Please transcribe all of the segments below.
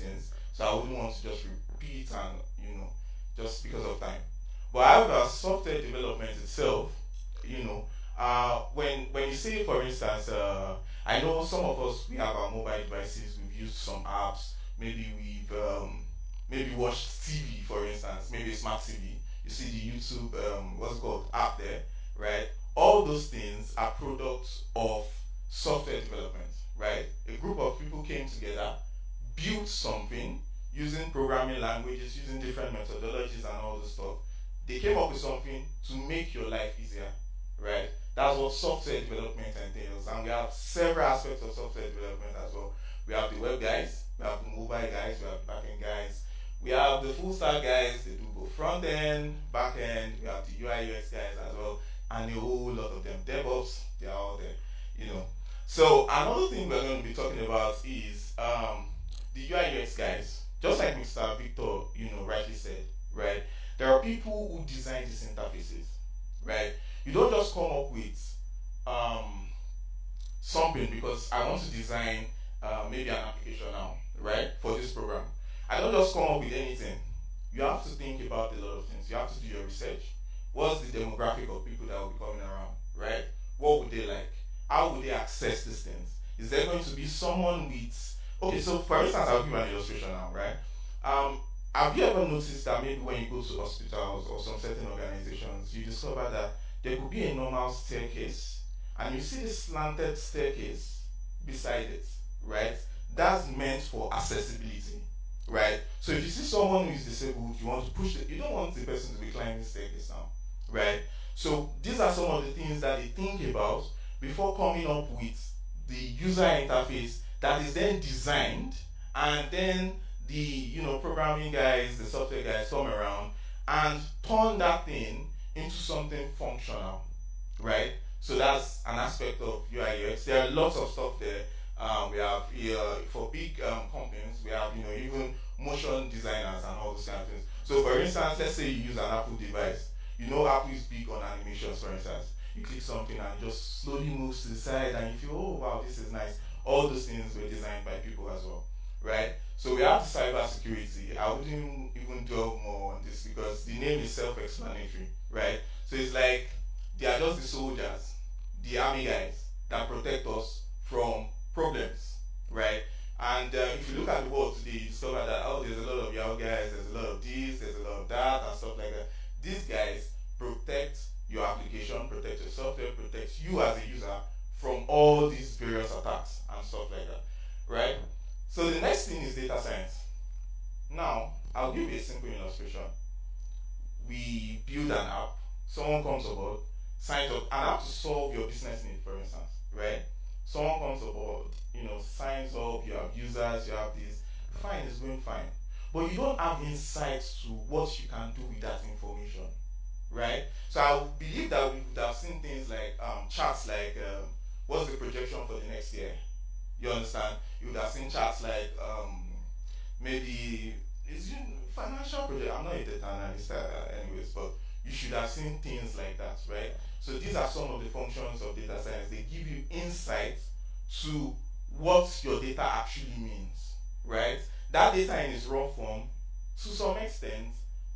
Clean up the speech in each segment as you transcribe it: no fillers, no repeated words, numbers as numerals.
things, so I wouldn't want to just repeat and just because of time. But however, software development itself, when you say, for instance, I know some of us, we have our mobile devices, we've used some apps, maybe we've maybe watched TV, for instance, maybe a smart TV. You see the YouTube what's it called app there, right? All those things are products of software development, right? A group of people came together, built something using programming languages, using different methodologies and all this stuff. They came up with something to make your life easier, right? That's what software development entails. And we have several aspects of software development as well. We have the web guys, we have the mobile guys, we have the back-end guys, we have the full stack guys, they do both front end, back end, we have the UI UX guys as well, and a whole lot of them. DevOps, they're all there, So another thing we're going to be talking about is the UI UX guys. Just like Mr. Victor, rightly said, right? There are people who design these interfaces, right? You don't just come up with something because I want to design maybe an application now, right? For this program. I don't just come up with anything. You have to think about a lot of things. You have to do your research. What's the demographic of people that will be coming around, right? What would they like? How would they access these things? Is there going to be someone with... Okay, so for instance, I'll give you an illustration now, right? Have you ever noticed that maybe when you go to hospitals or some certain organizations, you discover that there could be a normal staircase and you see this slanted staircase beside it, right? That's meant for accessibility, right? So if you see someone who is disabled, you want to push it, you don't want the person to be climbing the staircase now, right? So these are some of the things that they think about before coming up with the user interface that is then designed, and then the programming guys, the software guys come around and turn that thing into something functional, right? So that's an aspect of UI UX. There are lots of stuff there. We have for big companies, we have even motion designers and all those kind of things. So for instance, let's say you use an Apple device. Apple is big on animations, for instance. You click something and it just slowly moves to the side and you feel, oh wow, this is nice. All those things were designed by people as well, right? So we have the cyber security. I wouldn't even dwell more on this because the name is self-explanatory, right? So it's like they are just the soldiers, the army guys that protect us from problems, right? And if you look at the world today, you discover that there's a lot of Yahoo guys, there's a lot of this, there's a lot of that, and stuff like that. These guys protect your application, protect your software, protect you as a user from all these various attacks and stuff like that, right? So the next thing is data science. Now, I'll give you a simple illustration. We build an app, someone comes aboard, signs up, an app to solve your business need, for instance, right? Someone comes aboard, signs up, you have users, you have this, fine, it's going fine. But you don't have insights to what you can do with that information, right? So I believe that we would have seen things like charts like what's the projection for the next year? You understand? You would have seen charts like maybe it's financial project. I'm not a data analyst anyways, but you should have seen things like that, right? So these are some of the functions of data science. They give you insights to what your data actually means, right? That data in its raw form, to some extent,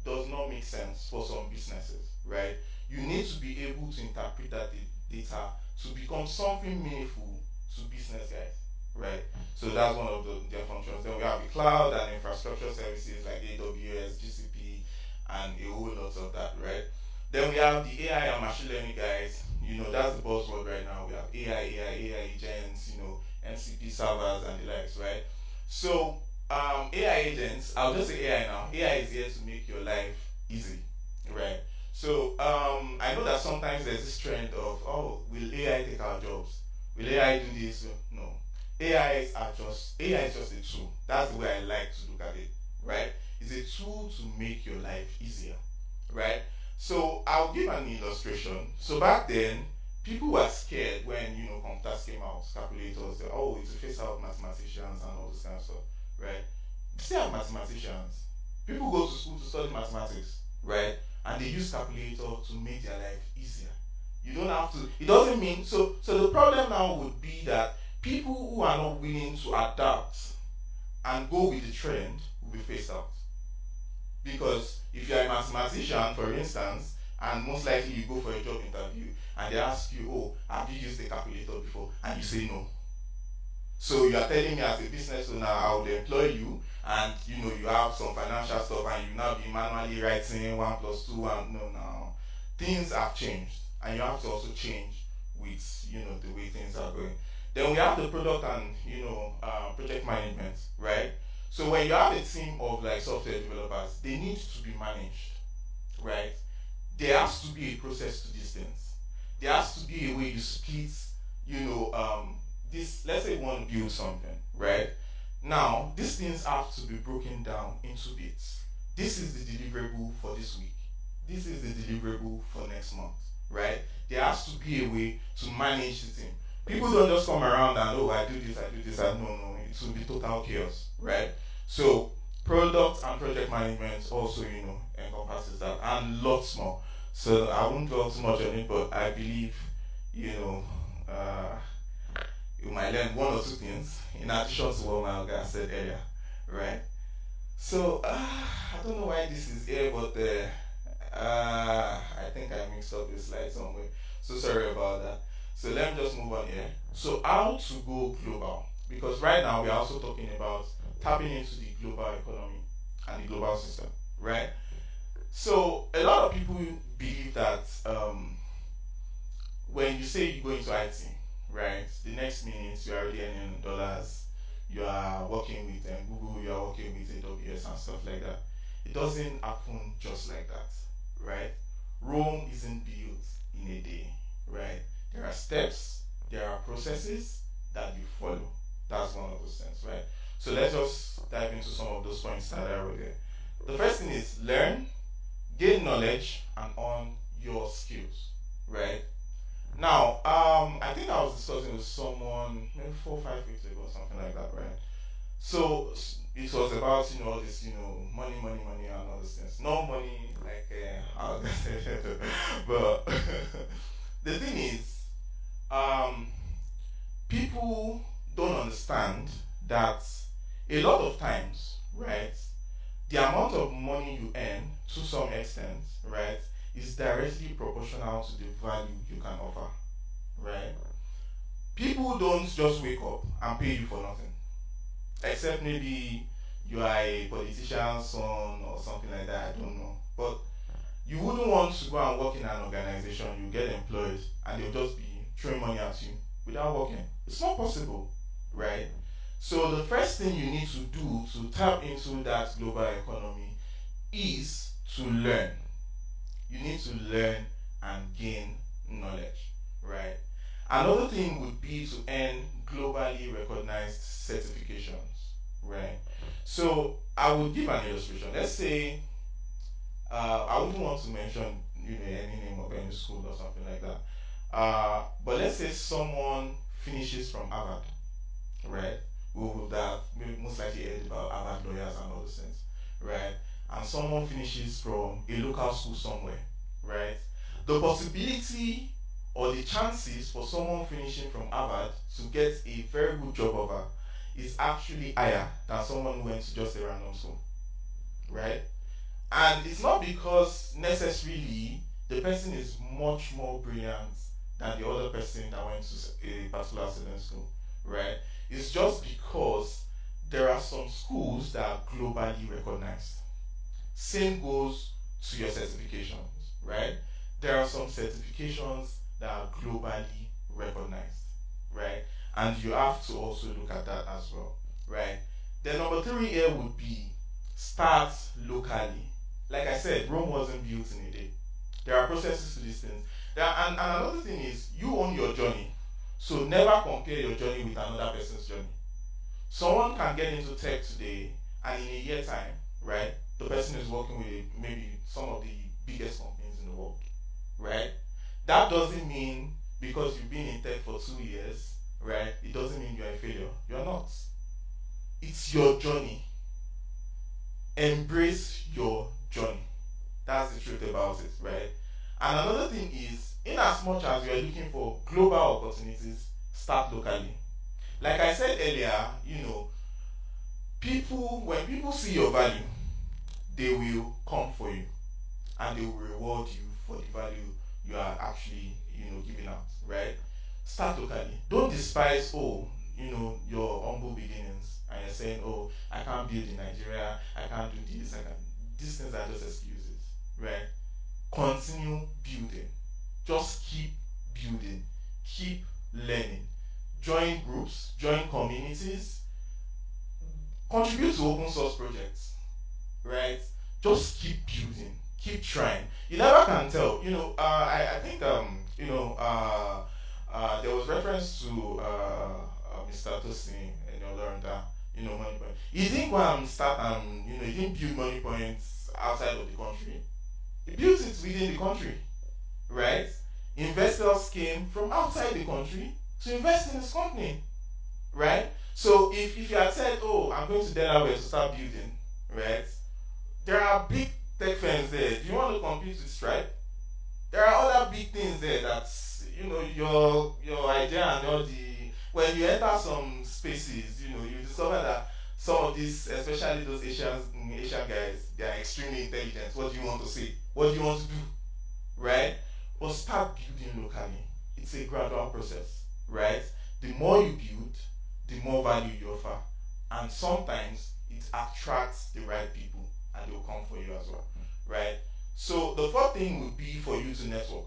does not make sense for some businesses, right? You need to be able to interpret that data to become something meaningful to business guys, right? So that's one of their functions. Then we have the cloud and infrastructure services like AWS, GCP, and a whole lot of that, right? Then we have the AI and machine learning guys. That's the buzzword right now. We have AI agents, MCP servers and the likes, right? So AI agents, I'll just say AI now. AI is here to make your life easy, right? So I know that sometimes there's this trend of, will AI take our jobs? Will AI do this? No. AI is just a tool. That's the way I like to look at it, right? It's a tool to make your life easier, right? So I'll give an illustration. So back then, people were scared when computers came out, calculators. It's a face out mathematicians and all this kind of stuff, right? You still have mathematicians. People go to school to study mathematics, right? And they use calculator to make their life easier. You don't have to. It doesn't mean so. The problem now would be that people who are not willing to adapt and go with the trend will be phased out. Because if you are a mathematician, for instance, and most likely you go for a job interview and they ask you, oh, have you used a calculator before? And you say no. So you are telling me as a business owner, I would employ you, and you have some financial stuff and you now be manually writing 1 + 2 and no. Things have changed, and you have to also change with the way things are going. Then we have the product and project management, right? So when you have a team of like software developers, they need to be managed, right? There has to be a process to these things. There has to be a way you split, this. Let's say you want to build something, right? Now these things have to be broken down into bits. This is the deliverable for this week. This is the deliverable for next month, right? There has to be a way to manage the team. People don't just come around and I do this, no, it will be total chaos, right? So product and project management also, encompasses that and lots more. So I won't dwell too much on it, but I believe, you might learn 1 or 2 things in addition to what my guy said earlier, right? So I don't know why this is here, but I think I mixed up the slide somewhere. So sorry about that. So let me just move on here. So how to go global? Because right now we are also talking about tapping into the global economy and the global system, right? So a lot of people believe that when you say you go into IT, right, the next minute you are already earning dollars, you are working with Google, you are working with AWS and stuff like that. It doesn't happen just like that, right? Rome isn't built in a day, right? There are steps, there are processes that you follow. That's one of those things, right? So let's just dive into some of those points that I wrote there. The first thing is learn, gain knowledge, and earn your skills, right? Now, I think I was discussing with someone maybe 4 or 5 weeks ago, something like that, right? So it was about all this money and all these things. No money like but the thing is, people don't understand that a lot of times, right, the amount of money you earn to some extent, right, is directly proportional to the value you can offer, right? People don't just wake up and pay you for nothing, except maybe you are a politician's son or something like that, I don't know. But you wouldn't want to go and work in an organization, you get employed, and they'll just be throwing money at you without working. It's not possible, right? So the first thing you need to do to tap into that global economy is to learn. You need to learn and gain knowledge, right? Another thing would be to earn globally recognized certifications, right? So I will give an illustration. Let's say I wouldn't want to mention any name of any school or something like that. But let's say someone finishes from Harvard, right? We would have maybe most likely heard about Harvard lawyers and all those things, right? And someone finishes from a local school somewhere, right? The possibility or the chances for someone finishing from Harvard to get a very good job offer is actually higher than someone who went to just a random school, right? And it's not because necessarily the person is much more brilliant than the other person that went to a particular certain school, right? It's just because there are some schools that are globally recognized. Same goes to your certifications, right? There are some certifications that are globally recognized, right? And you have to also look at that as well, right? Then number 3 here would be start locally. Like I said, Rome wasn't built in a day. There are processes to these things. And another thing is, you own your journey. So never compare your journey with another person's journey. Someone can get into tech today, and in a year time, right, the person is working with maybe some of the biggest companies in the world, right? That doesn't mean because you've been in tech for 2 years, right, it doesn't mean you're a failure. You're not. It's your journey. Embrace your journey. That's the truth about it, right? And another thing is, in as much as you are looking for global opportunities, start locally. Like I said earlier, when people see your value, they will come for you and they will reward you for the value you are actually, giving out, right? Start locally. Don't despise, your humble beginnings and you're saying, oh, I can't build in Nigeria, I can't do this, these things are just excuses, right? Continue building. Just keep building. Keep learning. Join groups, join communities, contribute to open source projects, right? Just keep building, keep trying. You never can tell. I think there was reference to Mr. Tosin and you learned that money point. He didn't go and start he didn't build money points outside of the country. He built it within the country, right? Investors came from outside the country to invest in his company, right? So if you had said, oh, I'm going to Delaware to start building, right? There are big tech firms there. Do you want to compete with Stripe? There are other big things there that your idea and all the when you enter some spaces, you discover that some of these, especially those Asian guys, they are extremely intelligent. What do you want to say? What do you want to do? Right? But start building locally. It's a gradual process, right? The more you build, the more value you offer. And sometimes it attracts the right people and they'll come for you as well, right? So the fourth thing would be for you to network,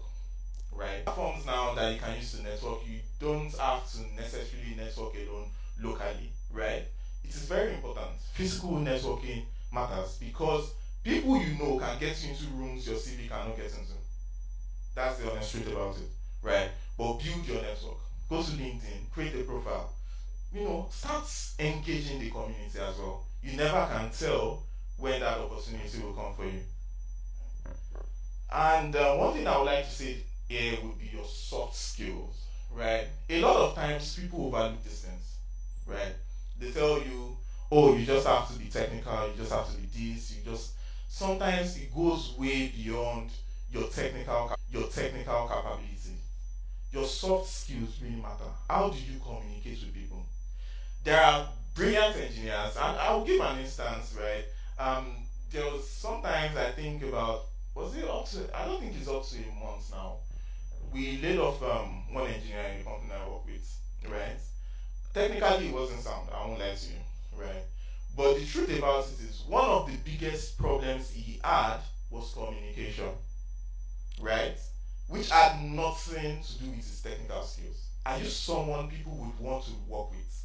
right? Platforms now that you can use to network, you don't have to necessarily network alone locally, right? It is very important. Physical networking matters because people can get you into rooms your CV cannot get into. That's the honest truth about it, right? But build your network. Go to LinkedIn, create a profile. Start engaging the community as well. You never can tell when that opportunity will come for you. And one thing I would like to say here would be your soft skills, right? A lot of times people overlook these things, right? They tell you, oh, you just have to be technical, you just have to be this, sometimes it goes way beyond your technical capability. Your soft skills really matter. How do you communicate with people? There are brilliant engineers, and I'll give an instance, right? There was sometimes I think about, I don't think it's up to a month now. We laid off one engineer in the company I work with, right? Technically it wasn't sound, I won't lie to you, right? But the truth about it is one of the biggest problems he had was communication, right? Which had nothing to do with his technical skills. Are you someone people would want to work with?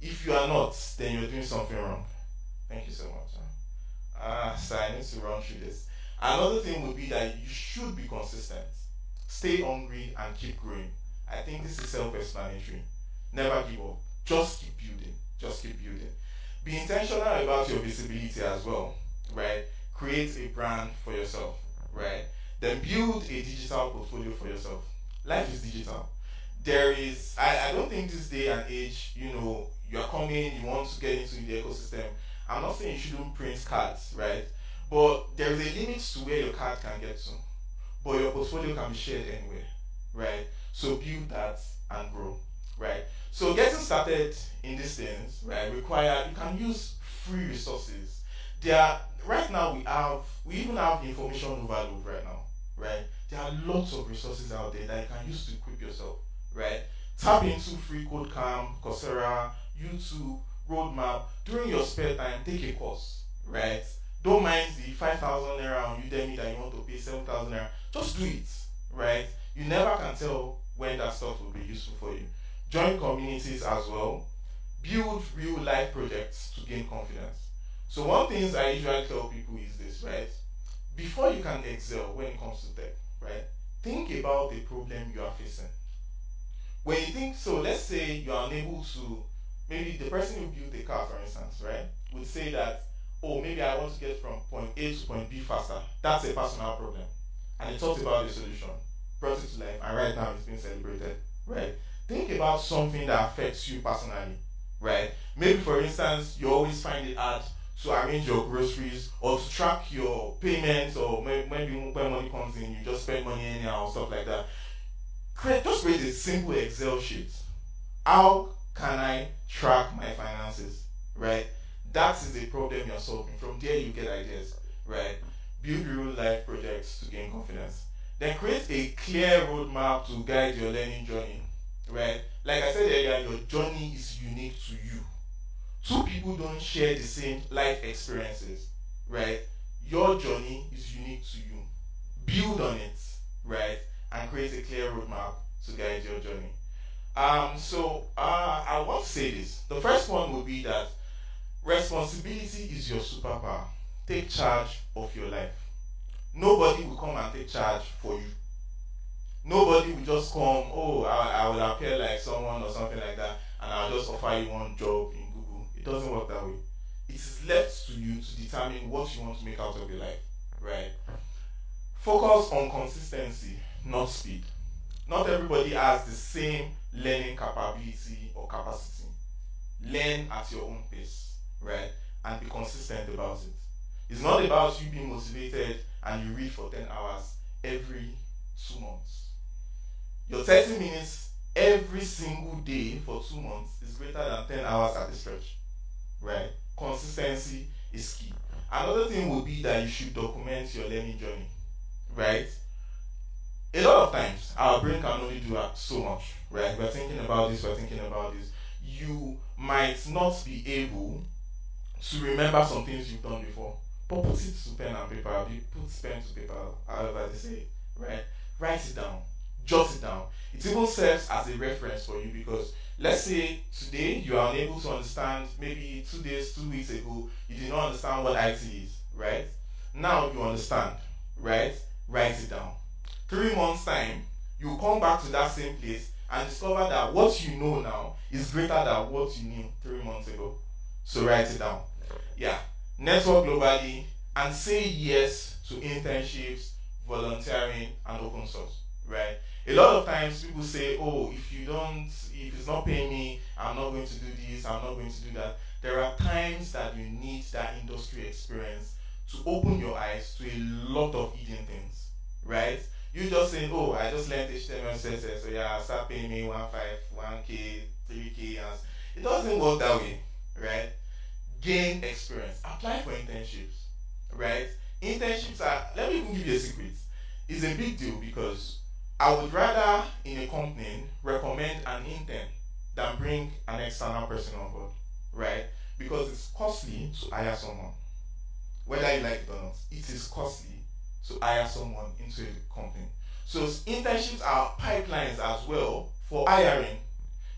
If you are not, then you're doing something wrong. Thank you so much. So I need to run through this. Another thing would be that you should be consistent. Stay hungry and keep growing. I think this is self-explanatory. Never give up. Just keep building. Just keep building. Be intentional about your visibility as well, right? Create a brand for yourself, right? Then build a digital portfolio for yourself. Life is digital. I don't think this day and age, you are coming, you want to get into the ecosystem. I'm not saying you shouldn't print cards, right? But there is a limit to where your card can get to. But your portfolio can be shared anywhere, right? So build that and grow, right? So getting started in these things, right, you can use free resources. Right now we even have information overload right now, right? There are lots of resources out there that you can use to equip yourself, right? Tap into free code camp, Coursera, YouTube, Roadmap. During your spare time, take a course, right? Don't mind the 5,000 naira on Udemy that you want to pay 7,000 naira. Just do it, right? You never can tell when that stuff will be useful for you. Join communities as well. Build real life projects to gain confidence. So one thing I usually tell people is this, right? Before you can excel when it comes to tech, right? Think about the problem you are facing. When you think, so let's say you are unable to, maybe the person who built the car, for instance, right, would say that, oh, maybe I want to get from point A to point B faster. That's a personal problem. And he talked about the solution, brought it to life, and right now it's being celebrated, right? Think about something that affects you personally, right? Maybe, for instance, you always find it hard to arrange your groceries or to track your payments, or maybe when money comes in, you just spend money anyhow, stuff like that. Just create a simple Excel sheet. How can I track my finances, right? That is the problem you're solving. From there you get ideas, right? Build real life projects to gain confidence. Then create a clear roadmap to guide your learning journey, right? Like I said earlier, your journey is unique to you. Two people don't share the same life experiences, right? Your journey is unique to you. Build on it, right? And create a clear roadmap to guide your journey. I want to say this. The first one will be that responsibility is your superpower. Take charge of your life. Nobody will come and take charge for you. Nobody will just come, oh, I will appear like someone or something like that, and I'll just offer you one job in Google. It doesn't work that way. It is left to you to determine what you want to make out of your life, right? Focus on consistency, not speed. Not everybody has the same learning capability or capacity. Learn at your own pace, right? And be consistent about it. It's not about you being motivated and you read for 10 hours every 2 months. Your 30 minutes every single day for 2 months is greater than 10 hours at a stretch, right? Consistency is key. Another thing would be that you should document your learning journey, right? A lot of times, our brain can only do so much, right? We're thinking about this. You might not be able to remember some things you've done before, but put it to pen and paper. You put pen to paper, however they say, right? Write it down, jot it down. It even serves as a reference for you because let's say today you are unable to understand, maybe 2 weeks ago, you did not understand what IT is, right? Now you understand, right? Write it down. 3 months time, you come back to that same place and discover that what you know now is greater than what you knew 3 months ago. So write it down. Yeah. Network globally and say yes to internships, volunteering, and open source. Right? A lot of times people say, oh, if it's not paying me, I'm not going to do this, I'm not going to do that. There are times that you need that industry experience to open your eyes to a lot of hidden things. Right? You just saying, oh, I just learned HTML, CSS, so yeah, start paying me 1.5, 1K, 3K. It doesn't work that way, right? Gain experience. Apply for internships, right? Internships are, let me even give you a secret. It's a big deal because I would rather in a company recommend an intern than bring an external person on board, right? Because it's costly to hire someone. Whether you like it or not, it is costly to hire someone into a company. So internships are pipelines as well for hiring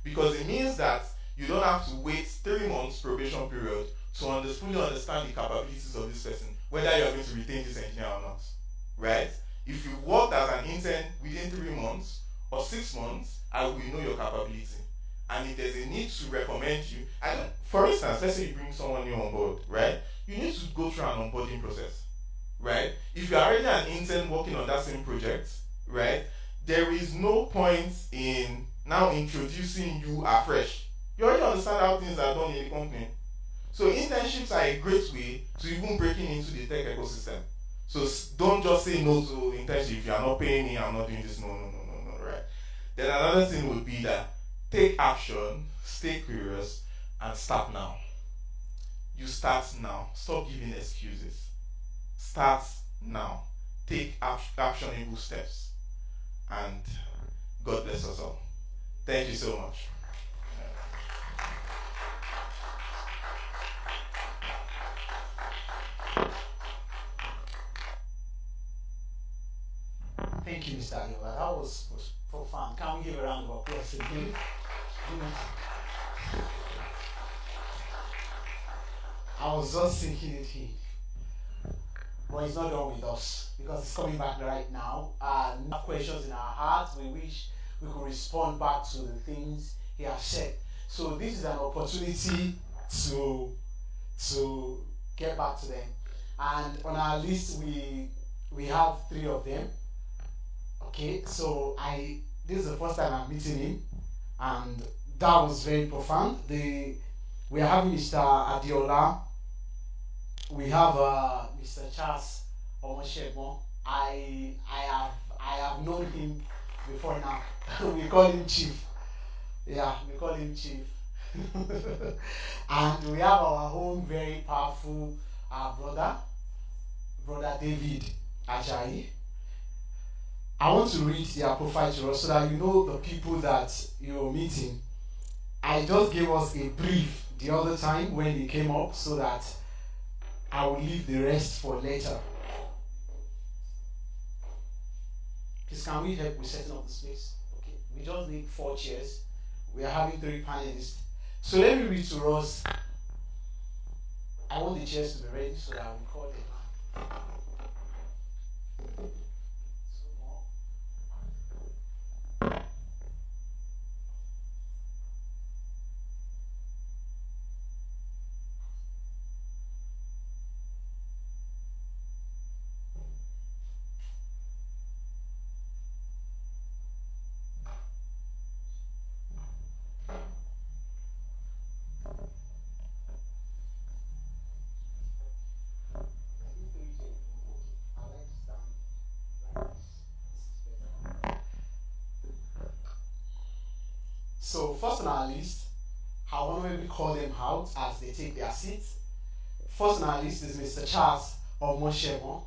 because it means that you don't have to wait 3 months probation period to fully understand the capabilities of this person, whether you're going to retain this engineer or not, right? If you worked as an intern within 3 months or 6 months, I will know your capability. And if there's a need to recommend you, for instance, let's say you bring someone new on board, right? You need to go through an onboarding process. Right? If you're already an intern working on that same project, right, there is no point in now introducing you afresh. You already understand how things are done in the company. So internships are a great way to even breaking into the tech ecosystem. So don't just say no to internship. If you are not paying me, I'm not doing this. No, right? Then another thing would be that take action, stay curious, and start now. You start now. Stop giving excuses. Start now. Take actionable steps. And God bless us all. Thank you so much. Thank you, Mr. Ayola. That was profound. Can we give a round of applause again? I was just thinking it here. But it's not done with us because it's coming back right now. No questions in our hearts. We wish we could respond back to the things he has said. So this is an opportunity to get back to them. And on our list we have 3 of them. Okay, so this is the first time I'm meeting him, and that was very profound. We are having Mr. Adiola. We have Mr. Charles Omoshegbon. I have known him before now. We call him Chief. Yeah, we call him Chief. And we have our own very Brother David Ajayi. I want to read their profile to us so that you know the people that you're meeting. I just gave us a brief the other time when he came up so that I will leave the rest for later. Please, can we help with setting up the space? Okay, we just need 4 chairs. We are having 3 panelists. So let me read to us. I want the chairs to be ready so that I will call them. So first on our list, I want to maybe call them out as they take their seats. First on our list is Mr. Charles Omoshemo.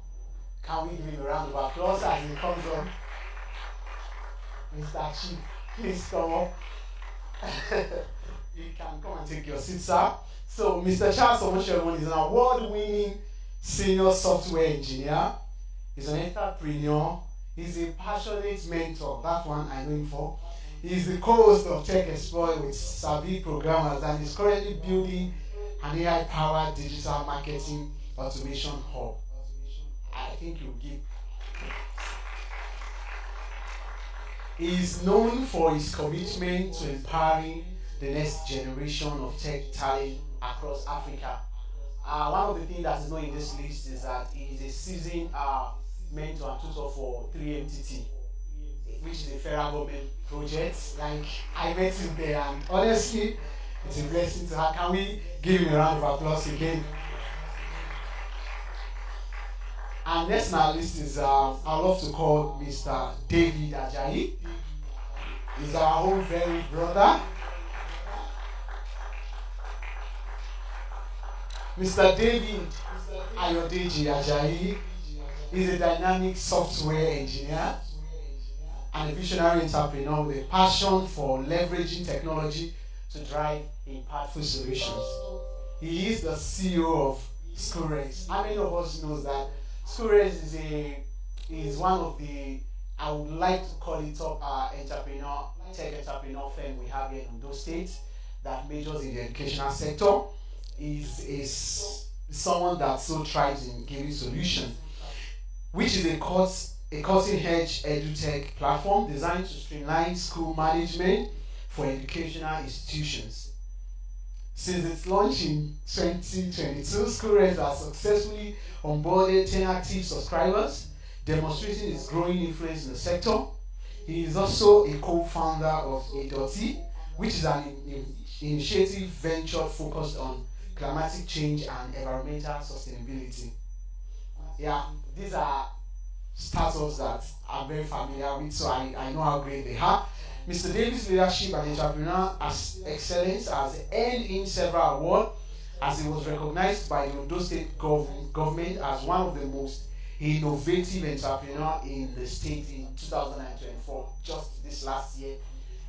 Can we give him a round of applause as he comes on? Mr. Chief, please come up. You can come and take your seat, sir. So Mr. Charles Omoshemo is an award-winning senior software engineer. He's an entrepreneur. He's a passionate mentor. That one I know him for. He's the co-host of Tech Exploit with Sabi Programmers and is currently building an AI-powered digital marketing automation hub. I think you'll give. He is known for his commitment to empowering the next generation of tech talent across Africa. One of the things that is known in this list is that he is a seasoned mentor and tutor for 3MTT, which is a federal government project. Like, I met him there, and honestly, it's a blessing to have. Can we give him a round of applause again? And next on our list is, I'd love to call Mr. David Ajayi. He's our own very brother. Mr. David Ayodeji Ajayi is a dynamic software engineer and a visionary entrepreneur with a passion for leveraging technology to drive impactful solutions. He is the CEO of SchoolRez. How many of us knows that SchoolRez is one of the, I would like to call it top tech entrepreneur firm we have here in Ondo State that majors in the educational sector. Is someone that so thrives in giving solutions, which is a cutting-edge edutech platform designed to streamline school management for educational institutions. Since its launch in 2022, SchoolRez has successfully onboarded 10 active subscribers, demonstrating its growing influence in the sector. He is also a co-founder of A.E, which is an initiative venture focused on climatic change and environmental sustainability. Yeah, these are startups that I'm very familiar with, so I know how great they are. Mr. Davis' leadership and entrepreneur excellence has earned him several awards, as he was recognized by the Ondo State government as one of the most innovative entrepreneurs in the state in 2024. Just this last year,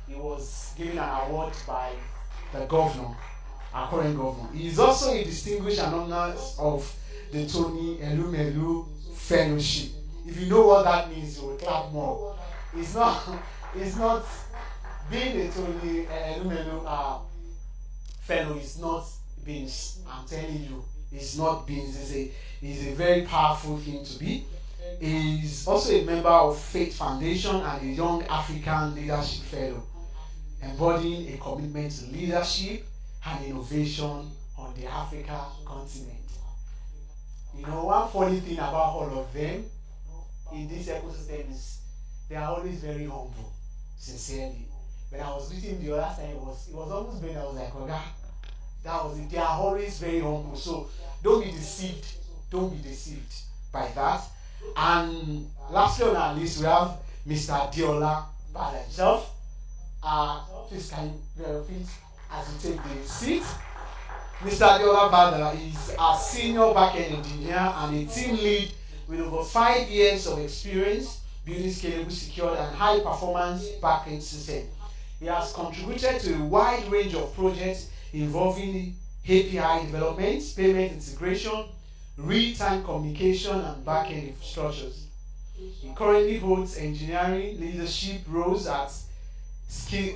he was given an award by the governor, our current governor. He is also a distinguished alumnus of the Tony Elumelu Fellowship. If you know what that means, you will clap more. It's not being a Tony Elumelu fellow is not beans. I'm telling you, it's not beans. It's a very powerful thing to be. He's also a member of Faith Foundation and a Young African Leadership Fellow, embodying a commitment to leadership and innovation on the African continent. You know, one funny thing about all of them in this ecosystem is they are always very humble, sincerely. When I was reading the other time, it was almost when I was like, okay, that was it. They are always very humble. So don't be deceived. Don't be deceived by that. And lastly on our list, we have Mr. Diola by himself. Please can you please as you take the seat. Mr. Diola Bada is a senior backend engineer and a team lead with over 5 years of experience building scalable, secure, and high-performance backend systems. He has contributed to a wide range of projects involving API development, payment integration, real-time communication, and backend infrastructures. He currently holds engineering leadership roles at Sticky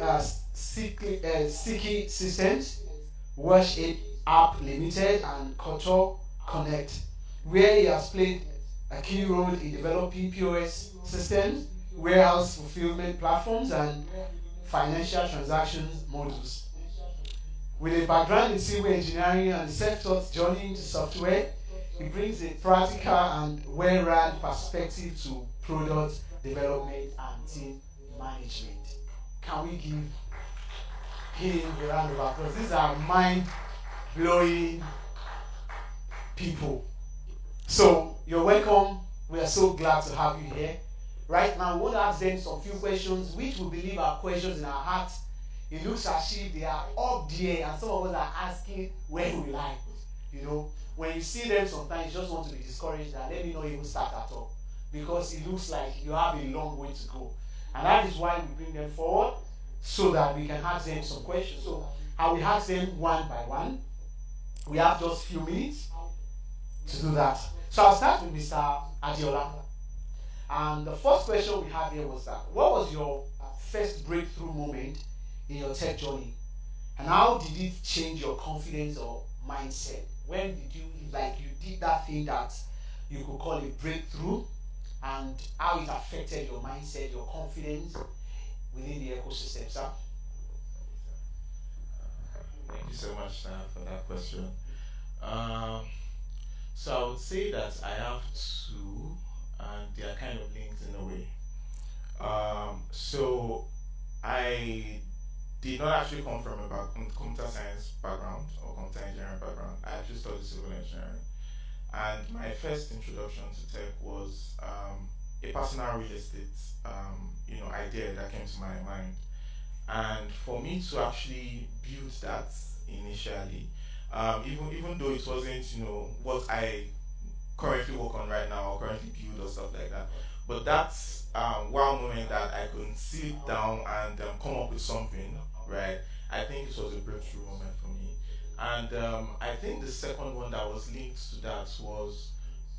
Systems, Wash App Limited, and Culture Connect, where he has played a key role in developing POS systems, warehouse fulfillment platforms, and financial transactions models. With a background in civil engineering and a self-taught journey into software, he brings a practical and well-rounded perspective to product development and team management. Can we give him a round of applause? These are mind-blowing people. So, you're welcome. We are so glad to have you here. Right now, we want to ask them some few questions, which we believe are questions in our heart. It looks as if they are up there, and some of us are asking, where we like? You know, when you see them sometimes, you just want to be discouraged that let me not even start at all. Because it looks like you have a long way to go. And that is why we bring them forward, so that we can ask them some questions. So, I will ask them one by one. We have just a few minutes to do that. So I'll start with Mr. Adiola. And the first question we had here was that, what was your first breakthrough moment in your tech journey? And how did it change your confidence or mindset? When did you did that thing that you could call a breakthrough, and how it affected your mindset, your confidence within the ecosystem, sir? Thank you so much for that question. So I would say that I have two, and they are kind of linked in a way. So I did not actually come from a computer science background or computer engineering background. I actually studied civil engineering. And my first introduction to tech was a personal real estate idea that came to my mind. And for me to actually build that initially, even though it wasn't what I currently work on right now or currently build or stuff like that, but that's wow moment that I could sit down and come up with something, right? I think it was a breakthrough moment for me. And I think the second one that was linked to that was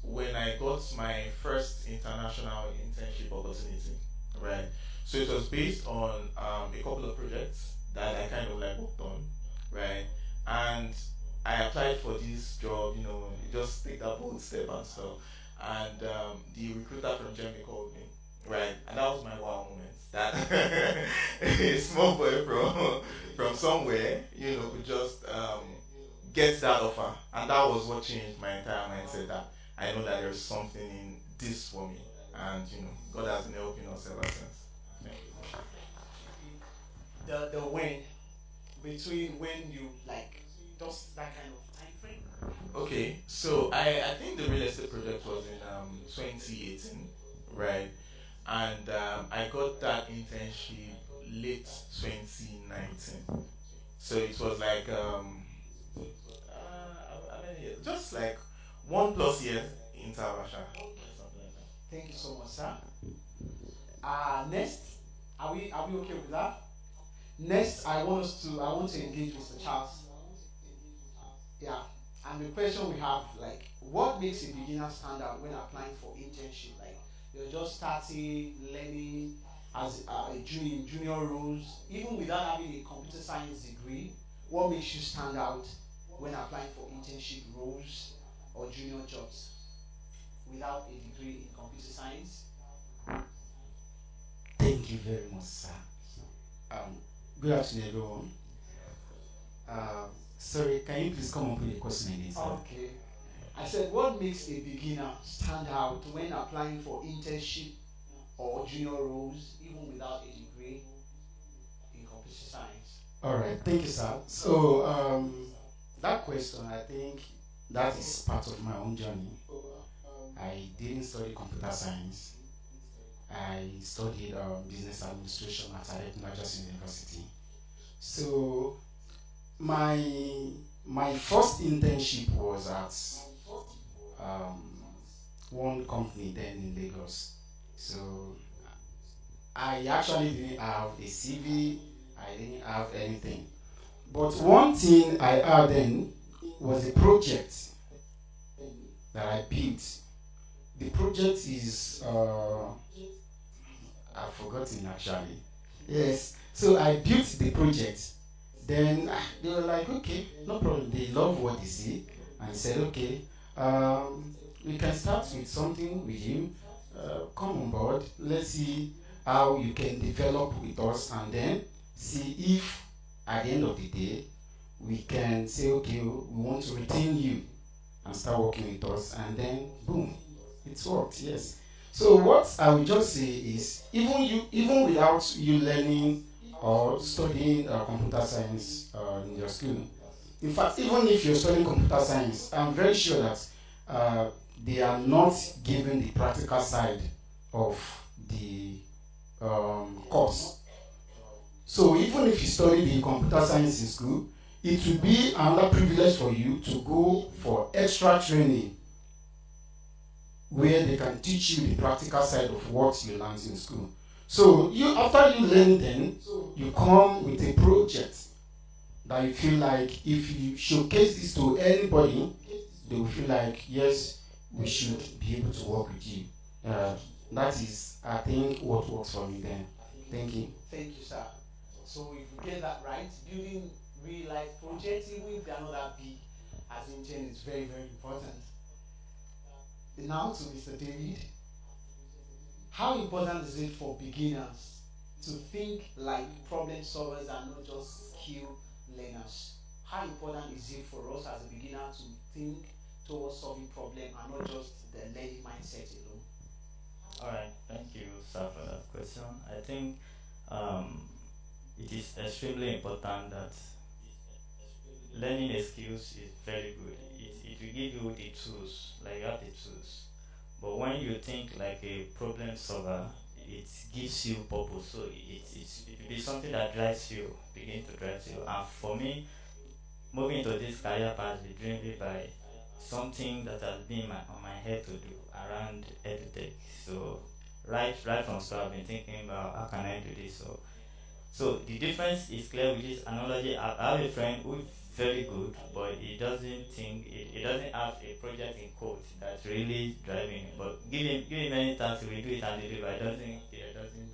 when I got my first international internship opportunity, right? So it was based on a couple of projects that I kind of worked on, right? And I applied for this job, you just take that bold step and stuff. And the recruiter from Germany called me, right? And that was my wow moment. That a small boy from somewhere, could just get that offer. And that was what changed my entire mindset, that I know that there's something in this for me. And, God has been helping us ever since. The when between when you just that kind of time frame? Okay, so I think the real estate project was in 2018, right? And I got that internship late 2019. So it was just 1+ year intervention. Thank you so much, sir. Next, are we okay with that? Next, I want to engage Mr. Charles. Yeah, and the question we have, what makes a beginner stand out when applying for internship? You're just starting learning as a junior roles, even without having a computer science degree. What makes you stand out when applying for internship roles or junior jobs without a degree in computer science? Thank you very much, sir. Good afternoon, everyone. Sorry, can you please come up with a question again, sir? Okay. I said, what makes a beginner stand out when applying for internship or junior roles, even without a degree in computer science? All right, thank you, sir. So, that question, I think that is part of my own journey. I didn't study computer science. I studied business administration at Manchester University. So my My first internship was at um, one company then in Lagos. So I actually didn't have a CV, I didn't have anything. But one thing I had then was a project that I built. The project is, I've forgotten actually. Yes, so I built the project. Then they were like, okay, no problem. They love what they see. And said, okay, we can start with something with you. Come on board. Let's see how you can develop with us, and then see if at the end of the day we can say, okay, we want to retain you and start working with us, and then boom, it's worked. Yes. So what I would just say is, even without you learning or studying computer science in your school, in fact, even if you're studying computer science, I'm very sure that they are not given the practical side of the course. So even if you study the computer science in school, it will be another privilege for you to go for extra training where they can teach you the practical side of what you learned in school. So you, after you learn, then you come with a project that you feel like if you showcase this to anybody, they will feel like, yes, we should be able to work with you. That is, I think, what works for me then. Thank you. Thank you, sir. So if you get that right, building real life projects, even if they are not that big, as intern, is very, very important. Now to Mr. David, how important is it for beginners to think like problem solvers and not just skill learners? How important is it for us as a beginner to think towards solving problem and not just the learning mindset alone? All right, thank you, sir, for that question. I think it is extremely important that learning a skills is very good. It will give you the tools, like you have the tools. But when you think like a problem solver, it gives you purpose. So it will be something that drives you, begin to drive you. And for me, moving to this career path is driven by something that has been on my head to do around edutech. So right from start, I've been thinking about how can I do this. So the difference is clear with this analogy. I have a friend who is very good, but he doesn't have a project in code that's really driving him. But give him many tasks, he will do it and deliver. It doesn't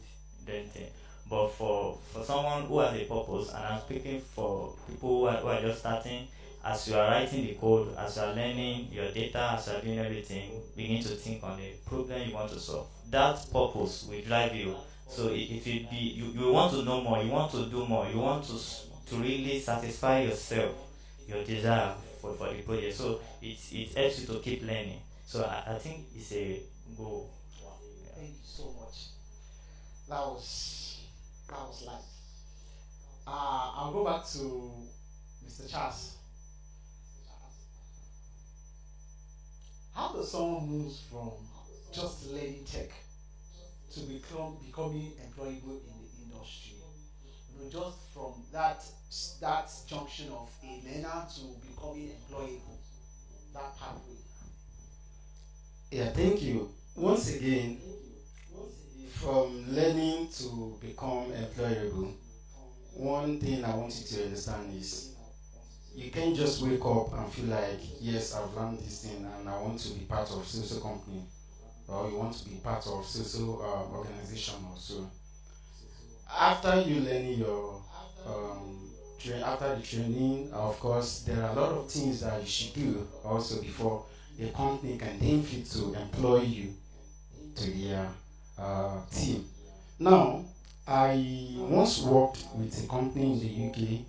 do anything. But for someone who has a purpose, and I'm speaking for people who are just starting, as you are writing the code, as you are learning your data, as you are doing everything, begin to think on the problem you want to solve. That purpose will drive you. So it will be, you want to know more, you want to do more, you want to really satisfy yourself, your desire for the project. So it helps you to keep learning. So I think it's a goal. Yeah. Thank you so much. That was light. I'll go back to Mr. Charles. How does someone move from just learning tech to becoming employable in the industry? Just from that junction of a learner to becoming employable, that pathway. Yeah, thank you. Once again, from learning to become employable, one thing I want you to understand is you can't just wake up and feel like, yes, I've learned this thing and I want to be part of social company, or you want to be part of social organization or so. After you learn your after the training, of course, there are a lot of things that you should do also before a company can deem fit to employ you to their team. Now, I once worked with a company in the UK,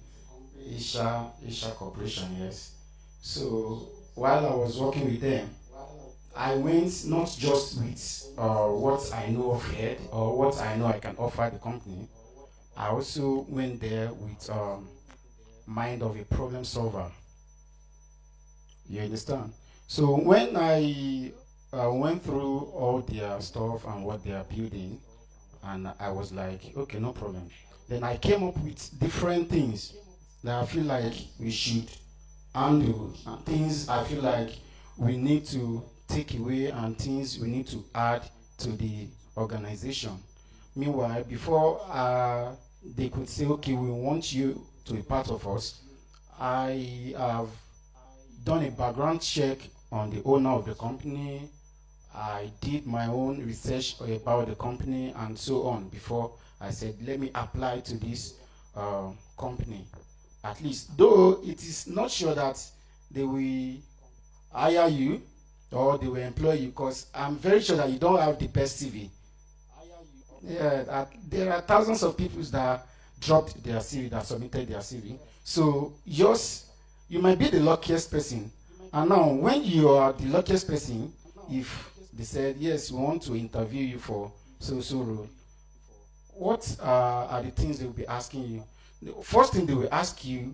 Asia Corporation, yes. So while I was working with them, I went not just with what I know of head or what I know I can offer the company. I also went there with mind of a problem solver. You understand? So when I went through all their stuff and what they are building, and I was like, okay, no problem. Then I came up with different things that I feel like we should handle, and things I feel like we need to take away and things we need to add to the organization. Meanwhile, before they could say, okay, we want you to be part of us, I have done a background check on the owner of the company. I did my own research about the company and so on before I said, let me apply to this company. At least, though it is not sure that they will hire you or they will employ you, because I'm very sure that you don't have the best CV. Yeah, there are thousands of people that dropped their CV, that submitted their CV. So yours, you might be the luckiest person. And now, when you are the luckiest person, if they said, yes, we want to interview you for so role, what are the things they will be asking you? The first thing they will ask you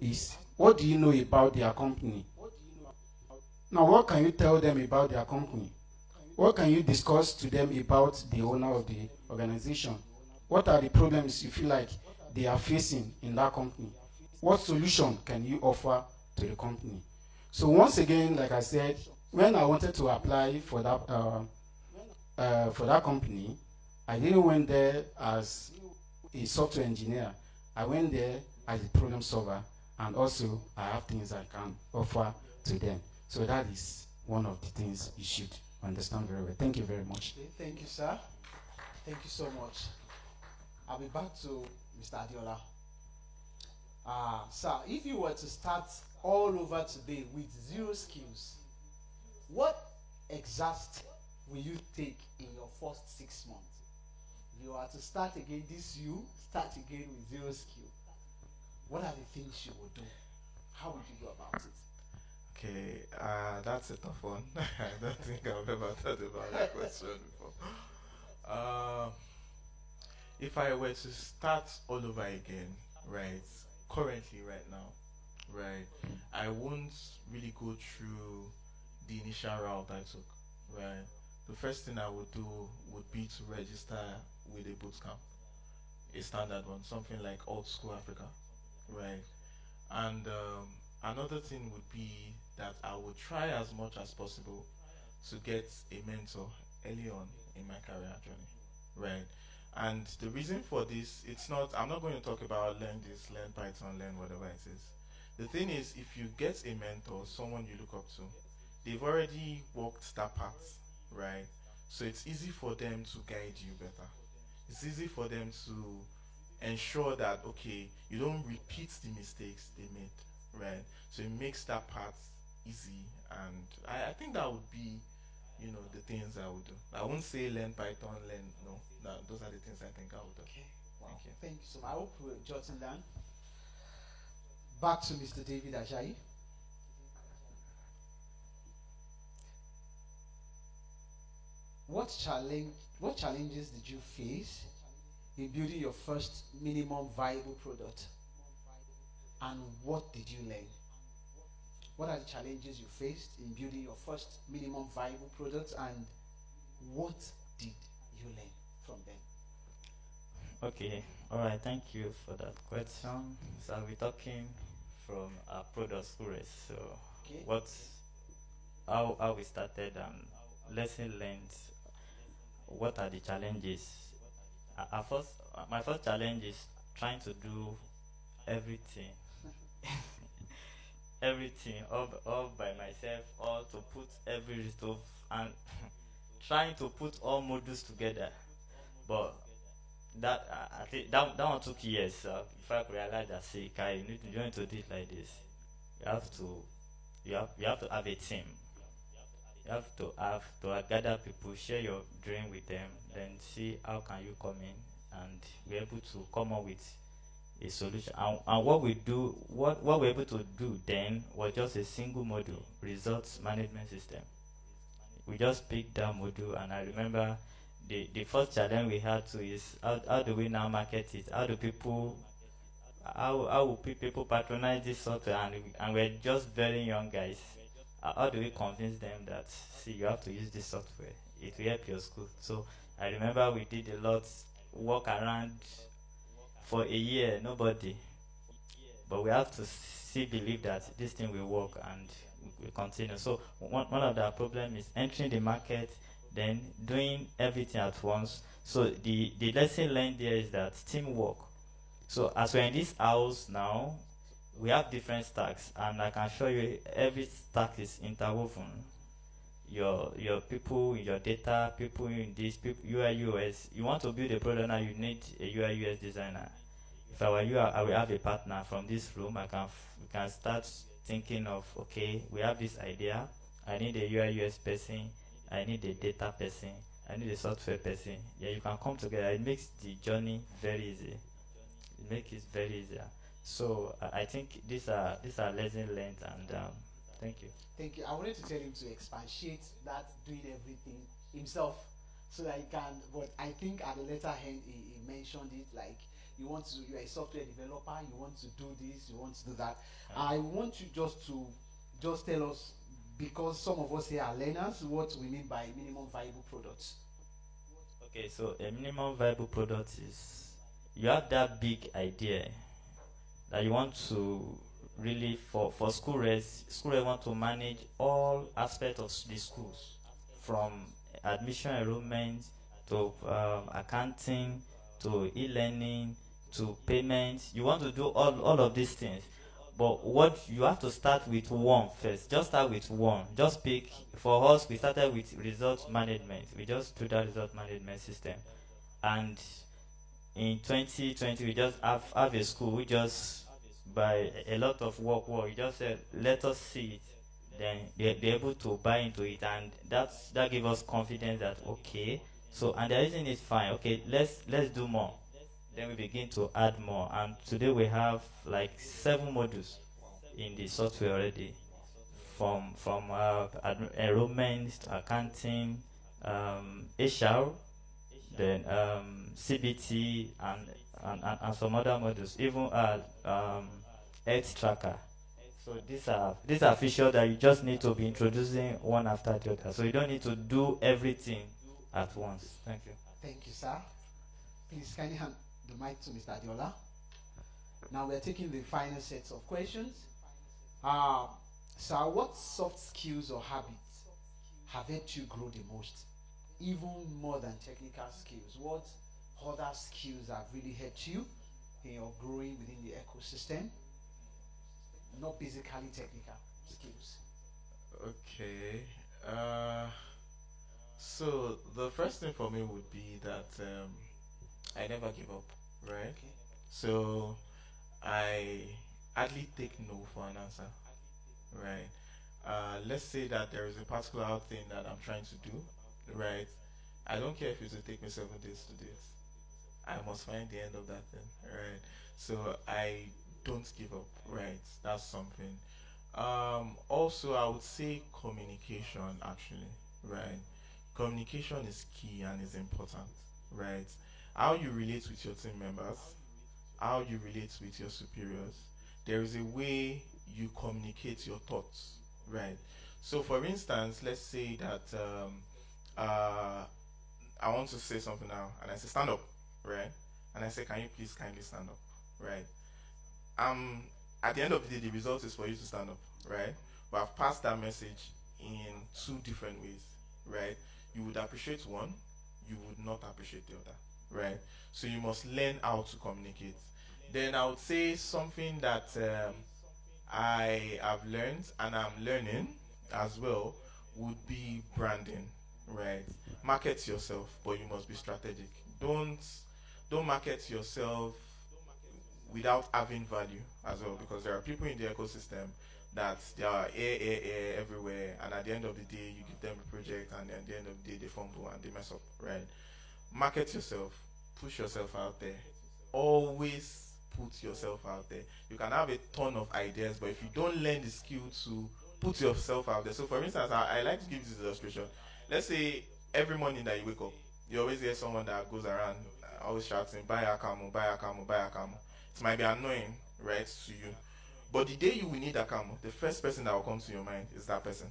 is, what do you know about their company? Now, what can you tell them about their company? What can you discuss to them about the owner of the organization? What are the problems you feel like they are facing in that company? What solution can you offer to the company? So once again, like I said, when I wanted to apply for that company, I didn't went there as a software engineer. I went there as a problem solver, and also I have things I can offer to them. So that is one of the things you should understand very well. Thank you very much. Okay, thank you, sir. Thank you so much. I'll be back to Mr. Adiola. Sir, if you were to start all over today with zero skills, what exact will you take in your first 6 months? If you are to start again start again with zero skill, what are the things you would do? How would you go about it? Okay, that's a tough one. I don't think I've ever thought about that question before. If I were to start all over again, right, currently, right now, right, I won't really go through the initial route I took, right. The first thing I would do would be to register with a bootcamp, a standard one, something like Old School Africa, right. And another thing would be that I would try as much as possible to get a mentor early on in my career journey, right? And the reason for this, I'm not going to talk about learn this, learn Python, learn whatever it is. The thing is, if you get a mentor, someone you look up to, they've already walked that path, right? So it's easy for them to guide you better. It's easy for them to ensure that, okay, you don't repeat the mistakes they made, right? So it makes that part easy, and I think that would be, the things I would do. I won't say learn Python, those are the things I think I would do. Okay. Wow. Thank you. Thank you so much. I hope we're jotting down. Back to Mr. David Ajayi. What challenges did you face in building your first minimum viable product? And what did you learn? What are the challenges you faced in building your first minimum viable product, and what did you learn from them? Okay, all right, thank you for that question. So I'll be talking from a product story. So Okay. how we started and lesson learned. What are the challenges? My first challenge is trying to do everything, everything all by myself, or to put every stuff and trying to put all modules together. But that I think that one took years. If I could realize that, say, Kai, you need to do it like this. You have to have a team. You have to gather people, share your dream with them, then see how can you come in and be able to come up with a solution. And what we're able to do then was just a single module, results management system. We just picked that module, and I remember the first challenge we had to is how do we now market it? How will people patronize this software? And we're just very young guys. How do we convince them that, see, you have to use this software, it will help your school? So I remember we did a lot, walk around for a year, nobody. but we have to still believe that this thing will work and we continue. So one of the problem is entering the market, then doing everything at once. So the lesson learned there is that teamwork. So as we're in this house now, we have different stacks, and I can show you every stack is interwoven. Your people, your data, people in this, people UI UX. You want to build a product now, you need a UI UX designer. If I were you, I will have a partner from this room. We can start thinking of, okay, we have this idea. I need a UI UX person. I need a data person. I need a software person. Yeah, you can come together. It makes the journey very easy. It makes it very easier. So I think these are lessons learned, and thank you. Thank you. I wanted to tell him to expatiate that doing everything himself so that he can, but I think at the later end he mentioned it like you're a software developer, you want to do this, you want to do that. I want you just tell us, because some of us here are learners, what we mean by minimum viable products. Okay, so a minimum viable product is you have that big idea that you want to really for school res want to manage all aspects of the schools, from admission enrollment to accounting to e-learning to payments. You want to do all of these things, but what you have to start with one first. Just start with one. Just pick. For us, we started with result management. We just do that result management system, and in 2020 we just have a school. We just by a lot of work you just said let us see it, then they're able to buy into it, and that gives us confidence that okay, so and the reason is fine, okay, let's do more. Then we begin to add more, and today we have like 7 modules in the software already, from enrollment, accounting, HR, then CBT, and some other modules, even health tracker. So these are features that you just need to be introducing one after the other. So you don't need to do everything at once. Thank you. Thank you, sir. Please kindly hand the mic to Mr. Adiola. Now we're taking the final sets of questions. Sir, what soft skills or habits have helped you grow the most, even more than technical skills? What other skills have really helped you in your growing within the ecosystem? Not basically technical skills. Okay. So the first thing for me would be that I never give up, right? Okay. So I hardly take no for an answer, right? Let's say that there is a particular thing that I'm trying to do, right? I don't care if it will take me 7 days to do it. I must find the end of that thing, right? So I don't give up, right? That's something. Also, I would say communication, actually, right? Communication is key and is important, right? How you relate with your team members, how you relate with your superiors. There is a way you communicate your thoughts, right? So, for instance, let's say that I want to say something now, and I say stand up, right? And I say, can you please kindly stand up, right? At the end of the day, the result is for you to stand up, right? But I've passed that message in 2 different ways, right? You would appreciate one, you would not appreciate the other, right? So you must learn how to communicate. Then I would say something that I have learned and I'm learning as well would be branding, right? Market yourself, but you must be strategic. Don't market yourself without having value as well, because there are people in the ecosystem that they are everywhere, and at the end of the day you give them a project and at the end of the day they fumble and they mess up, right? Market yourself, push yourself out there, always put yourself out there. You can have a ton of ideas, but if you don't learn the skill to put yourself out there. So for instance, I like to give this illustration. Let's say every morning that you wake up, you always hear someone that goes around always shouting, buy a camo, buy a camo, buy a camo. It might be annoying, right, to you. But the day you will need a camo, the first person that will come to your mind is that person,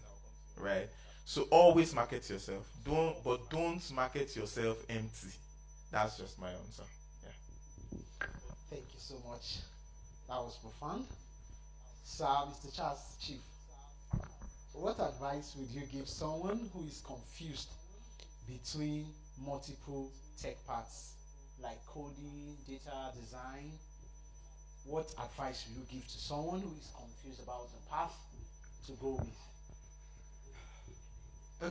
right? So always market yourself. Don't market yourself empty. That's just my answer. Yeah. Thank you so much. That was profound. Sir, Mr. Charles, Chief, what advice would you give someone who is confused between multiple tech parts like coding, data design? What advice will you give to someone who is confused about the path to go with?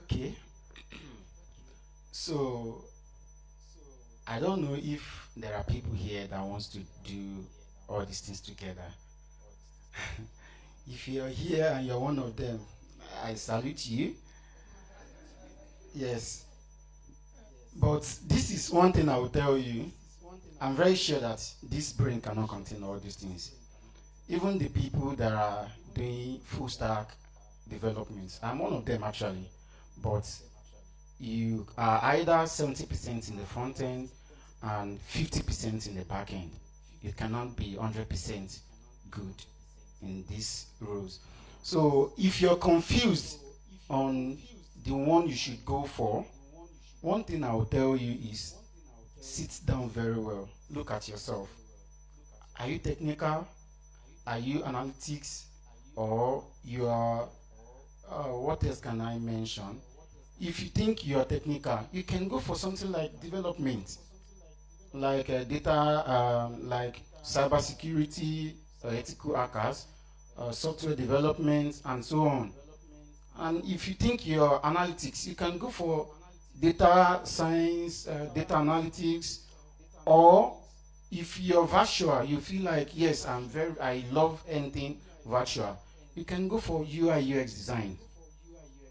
Okay. So I don't know if there are people here that wants to do all these things together. If you're here and you're one of them, I salute you. Yes. But this is one thing I will tell you. I'm very sure that this brain cannot contain all these things. Even the people that are doing full stack development, I'm one of them actually, but you are either 70% in the front end and 50% in the back end. You cannot be 100% good in these roles. So if you're confused on the one you should go for, one thing I will tell you is sit down very well. Look at yourself. Are you technical? Are you analytics? Or you are, what else can I mention? If you think you are technical, you can go for something like development, like data, like cybersecurity, ethical hackers, software development, and so on. And if you think you're analytics, you can go for data science, data analytics, or if you're virtual, you feel like, yes, I love anything virtual, you can go for UI UX design.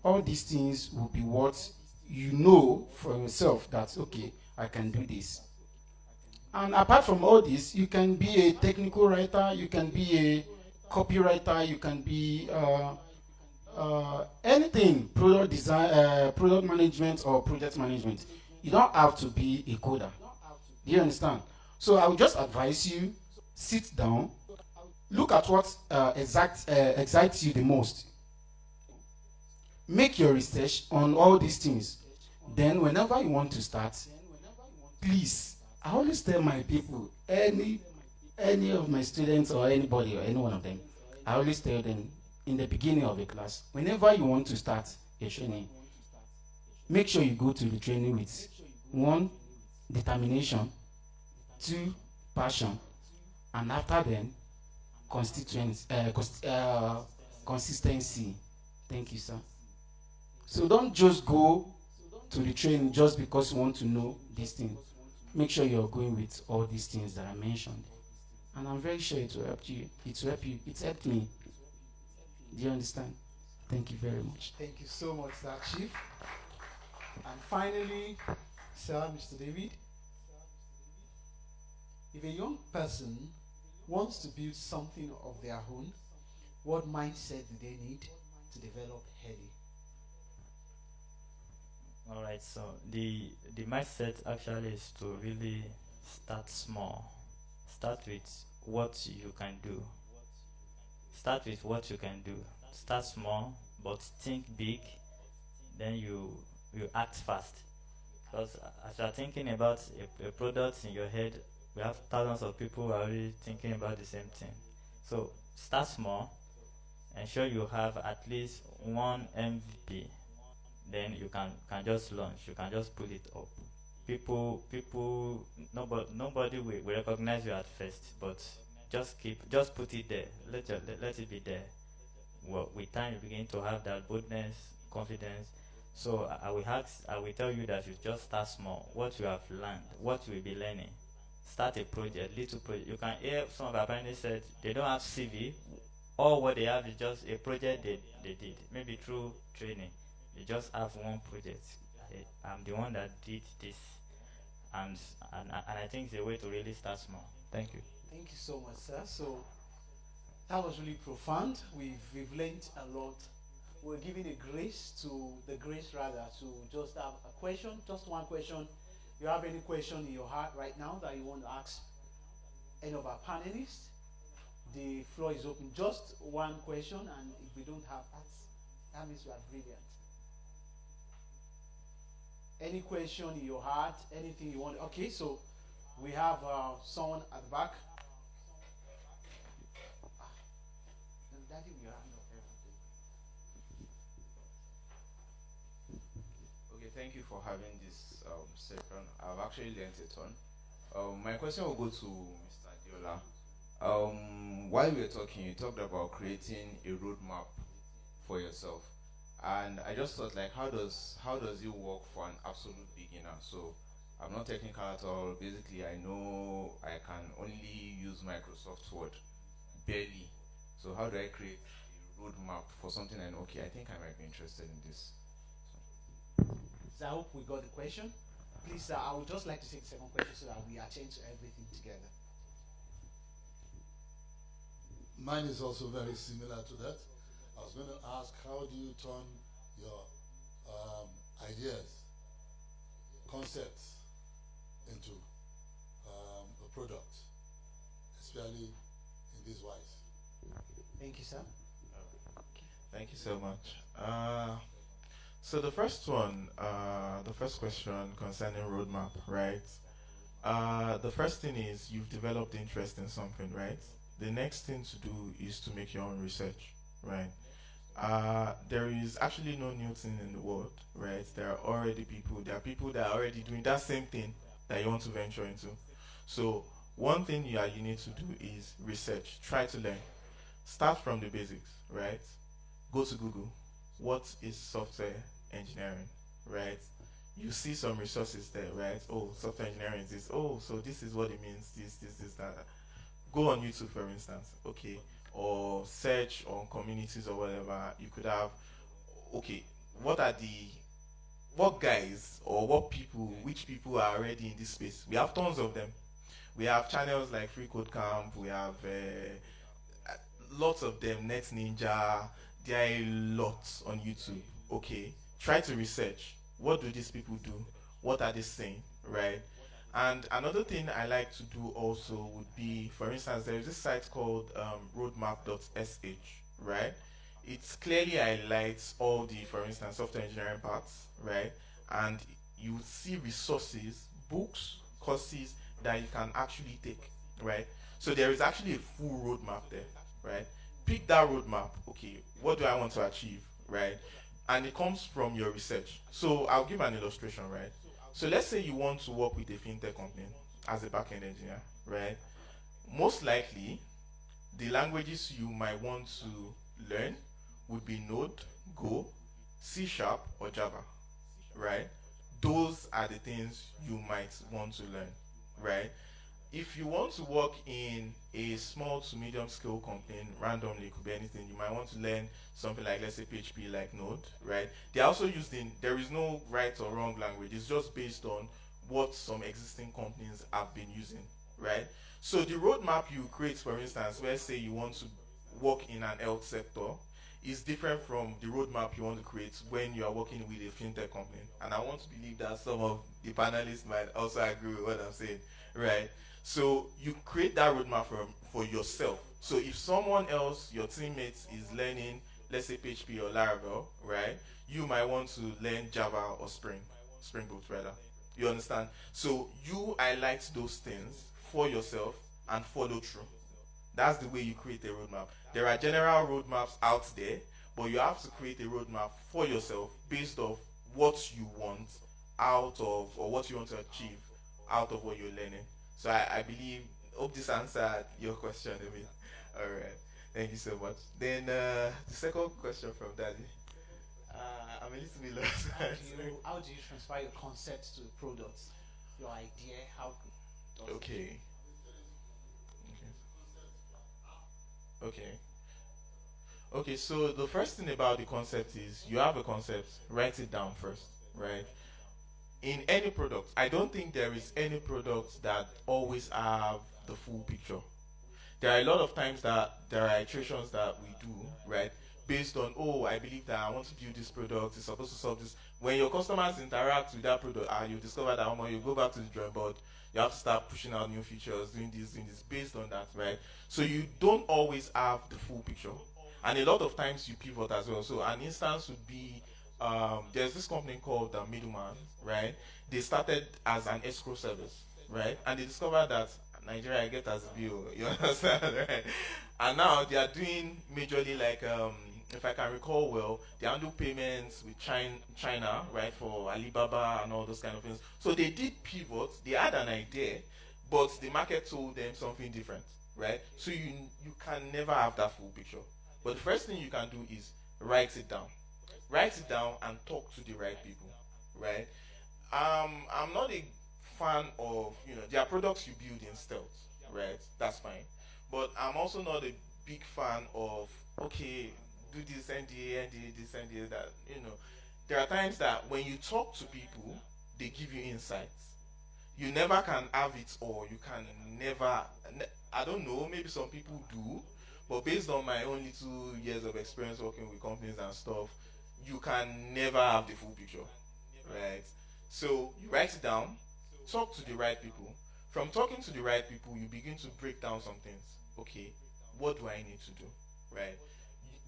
All these things will be what you know for yourself that, okay, I can do this. And apart from all this, you can be a technical writer, you can be a copywriter, you can be anything, product design, product management or project management. You don't have to be a coder. Do you understand? So I would just advise you, sit down, look at what excites you the most. Make your research on all these things. Then whenever you want to start, please, I always tell my people, any of my students or anybody or any one of them, I always tell them in the beginning of a class, whenever you want to start a training, make sure you go to the training with 1, determination, 2, passion, and after then, consistency. Thank you, sir. So don't just go to the training just because you want to know these things. Make sure you're going with all these things that I mentioned. And I'm very sure it will help you. It will help you. It's helped me. Do you understand? Thank you very much. Thank you so much, Sir Chief. And finally, Sir Mr. David, if a young person wants to build something of their own, what mindset do they need to develop early? All right, so the mindset actually is to really start small. Start with what you can do. Start with what you can do. Start small, but think big. Then you act fast. Because as you are thinking about a product in your head, we have thousands of people who are already thinking about the same thing. So start small. Ensure you have at least one MVP. Then you can just launch. You can just put it up. Nobody will recognize you at first, but just put it there. Let it be there. Well, with time you begin to have that boldness, confidence. So I will tell you that you just start small. What you have learned, what you will be learning. Start a project, little project. You can hear some of our apprentices said they don't have CV. All what they have is just a project they did, maybe through training. They just have one project. I'm the one that did this, and I think it's a way to really start small. Thank you. Thank you so much, sir. So that was really profound. We've learned a lot. We're giving the grace to just have a question, just one question. You have any question in your heart right now that you want to ask any of our panelists? The floor is open. Just one question, and if we don't have that means we are brilliant. Any question in your heart, anything you want? Okay, so we have someone at the back. Daddy, we round up everything. Okay, thank you for having this session. I've actually learned a ton. My question will go to Mr. Diola. While we were talking, you talked about creating a roadmap for yourself, and I just thought, like, how does it work for an absolute beginner? So I'm not technical at all. Basically, I know I can only use Microsoft Word barely. So how do I create a roadmap for something? And okay, I think I might be interested in this. So I hope we got the question. Please, I would just like to take the second question so that we attend to everything together. Mine is also very similar to that. I was going to ask, how do you turn your ideas, concepts into a product, especially in this wise? Thank you, sir. Thank you so much. So the first one, the first question concerning roadmap, right? The first thing is you've developed interest in something, right? The next thing to do is to make your own research, right? There is actually no new thing in the world, right? There are people that are already doing that same thing that you want to venture into. So one thing you need to do is research, try to learn. Start from the basics, right? Go to Google. What is software engineering, right? You see some resources there, right? Oh, software engineering is this. Oh, so this is what it means. This, that. Go on YouTube, for instance, okay, or search on communities or whatever. You could have, okay, what guys or which people are already in this space? We have tons of them. We have channels like Free Code Camp. We have lots of them. Net Ninja. There are a lot on YouTube. Okay, try to research. What do these people do? What are they saying? Right? And another thing I like to do also would be, for instance, there is this site called roadmap.sh, right? It clearly highlights all the, for instance, software engineering parts, right? And you see resources, books, courses that you can actually take, right? So there is actually a full roadmap there, right? Pick that roadmap. Okay, what do I want to achieve, right? And it comes from your research. So I'll give an illustration, right? So let's say you want to work with a fintech company as a backend engineer, right? Most likely, the languages you might want to learn would be Node, Go, C Sharp, or Java, right? Those are the things you might want to learn, right? If you want to work in a small to medium scale company, randomly, it could be anything, you might want to learn something like, let's say, PHP, like Node, right? They're also used there is no right or wrong language. It's just based on what some existing companies have been using, right? So the roadmap you create, for instance, let's say you want to work in an health sector, is different from the roadmap you want to create when you are working with a fintech company. And I want to believe that some of the panelists might also agree with what I'm saying, right? So you create that roadmap for yourself. So if someone else, your teammates, is learning, let's say PHP or Laravel, right? You might want to learn Java or Spring Boot rather. You understand? So you highlight those things for yourself and follow through. That's the way you create a roadmap. There are general roadmaps out there, but you have to create a roadmap for yourself based off what you want out of, or what you want to achieve out of what you're learning. So I hope this answered your question a bit. All right. Thank you so much. Then the second question from Daddy. I'm a little bit lost. How do you transfer your concept to the product? Your idea, how does Okay. Okay, so the first thing about the concept is you have a concept, write it down first, right? In any product, I don't think there is any product that always have the full picture. There are a lot of times that there are iterations that we do, right? Based on, oh, I believe that I want to build this product, it's supposed to solve this. When your customers interact with that product, you discover that you go back to the drawing board, you have to start pushing out new features, doing this, based on that, right? So you don't always have the full picture. And a lot of times you pivot as well. So an instance would be, there's this company called Middleman, right? They started as an escrow service, right? And they discovered that Nigeria I get as a bill. You understand, right? And now they are doing majorly like if I can recall well, they handle payments with China, right, for Alibaba and all those kind of things. So they did pivot. They had an idea, but the market told them something different, right? So you can never have that full picture. But the first thing you can do is write it down. Write it down and talk to the right people, right? I'm not a fan of there are products you build in stealth, right? That's fine, but I'm also not a big fan of okay, do this NDA, this NDA that. There are times that when you talk to people, they give you insights. You never can have it all. You can never. I don't know. Maybe some people do, but based on my only 2 years of experience working with companies and stuff, you can never have the full picture, right? So you write it down, talk to the right people. From talking to the right people, you begin to break down some things. Okay, what do I need to do, right?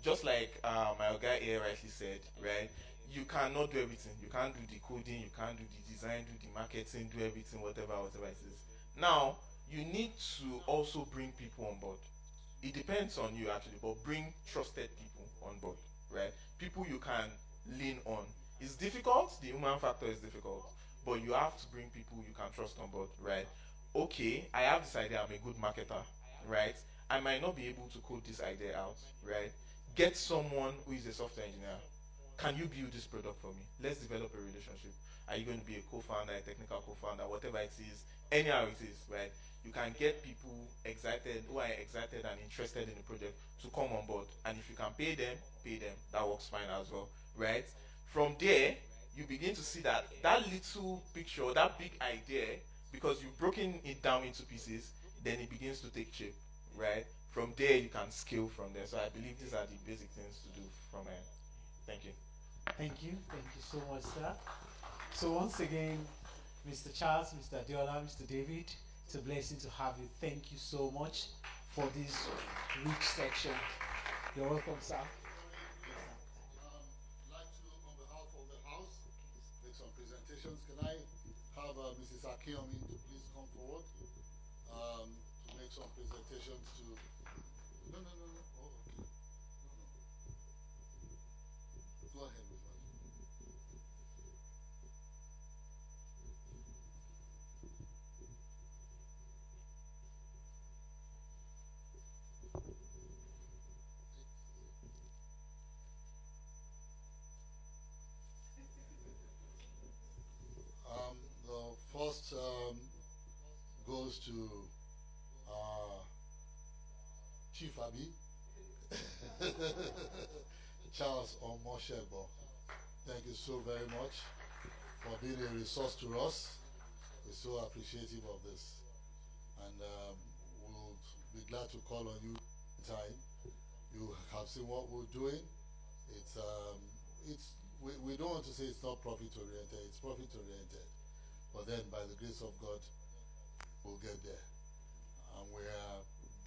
Just like my guy here rightly said, right? You cannot do everything. You can't do the coding, you can't do the design, do the marketing, do everything, whatever it is. Now, you need to also bring people on board. It depends on you actually, but bring trusted people on board, right? People you can lean on. It's difficult, the human factor is difficult, but you have to bring people you can trust on board, right? Okay, I have this idea, I'm a good marketer, right? I might not be able to code this idea out, right? Get someone who is a software engineer. Can you build this product for me? Let's develop a relationship. Are you going to be a co-founder, a technical co-founder, whatever it is, anyhow it is, right? You can get people excited, who are excited and interested in the project to come on board. And if you can pay them. That works fine as well, right? From there, you begin to see that little picture, that big idea, because you've broken it down into pieces, then it begins to take shape, right? From there, you can scale from there. So I believe these are the basic things to do from here. Thank you. Thank you so much, sir. So once again, Mr. Charles, Mr. Adiola, Mr. David, it's a blessing to have you. Thank you so much for this rich section. You're welcome, sir. I'd like to, on behalf of the House, make some presentations. Can I have Mrs. Akiyomi to please come forward to make some presentations to... No. Oh, okay. No. Go ahead with us. The first goes to Chief Abi, Charles Omoshebo. Thank you so very much for being a resource to us. We're so appreciative of this, and we'll be glad to call on you anytime. You have seen what we're doing. We don't want to say it's not profit oriented. It's profit oriented, but then by the grace of God, we'll get there, and we are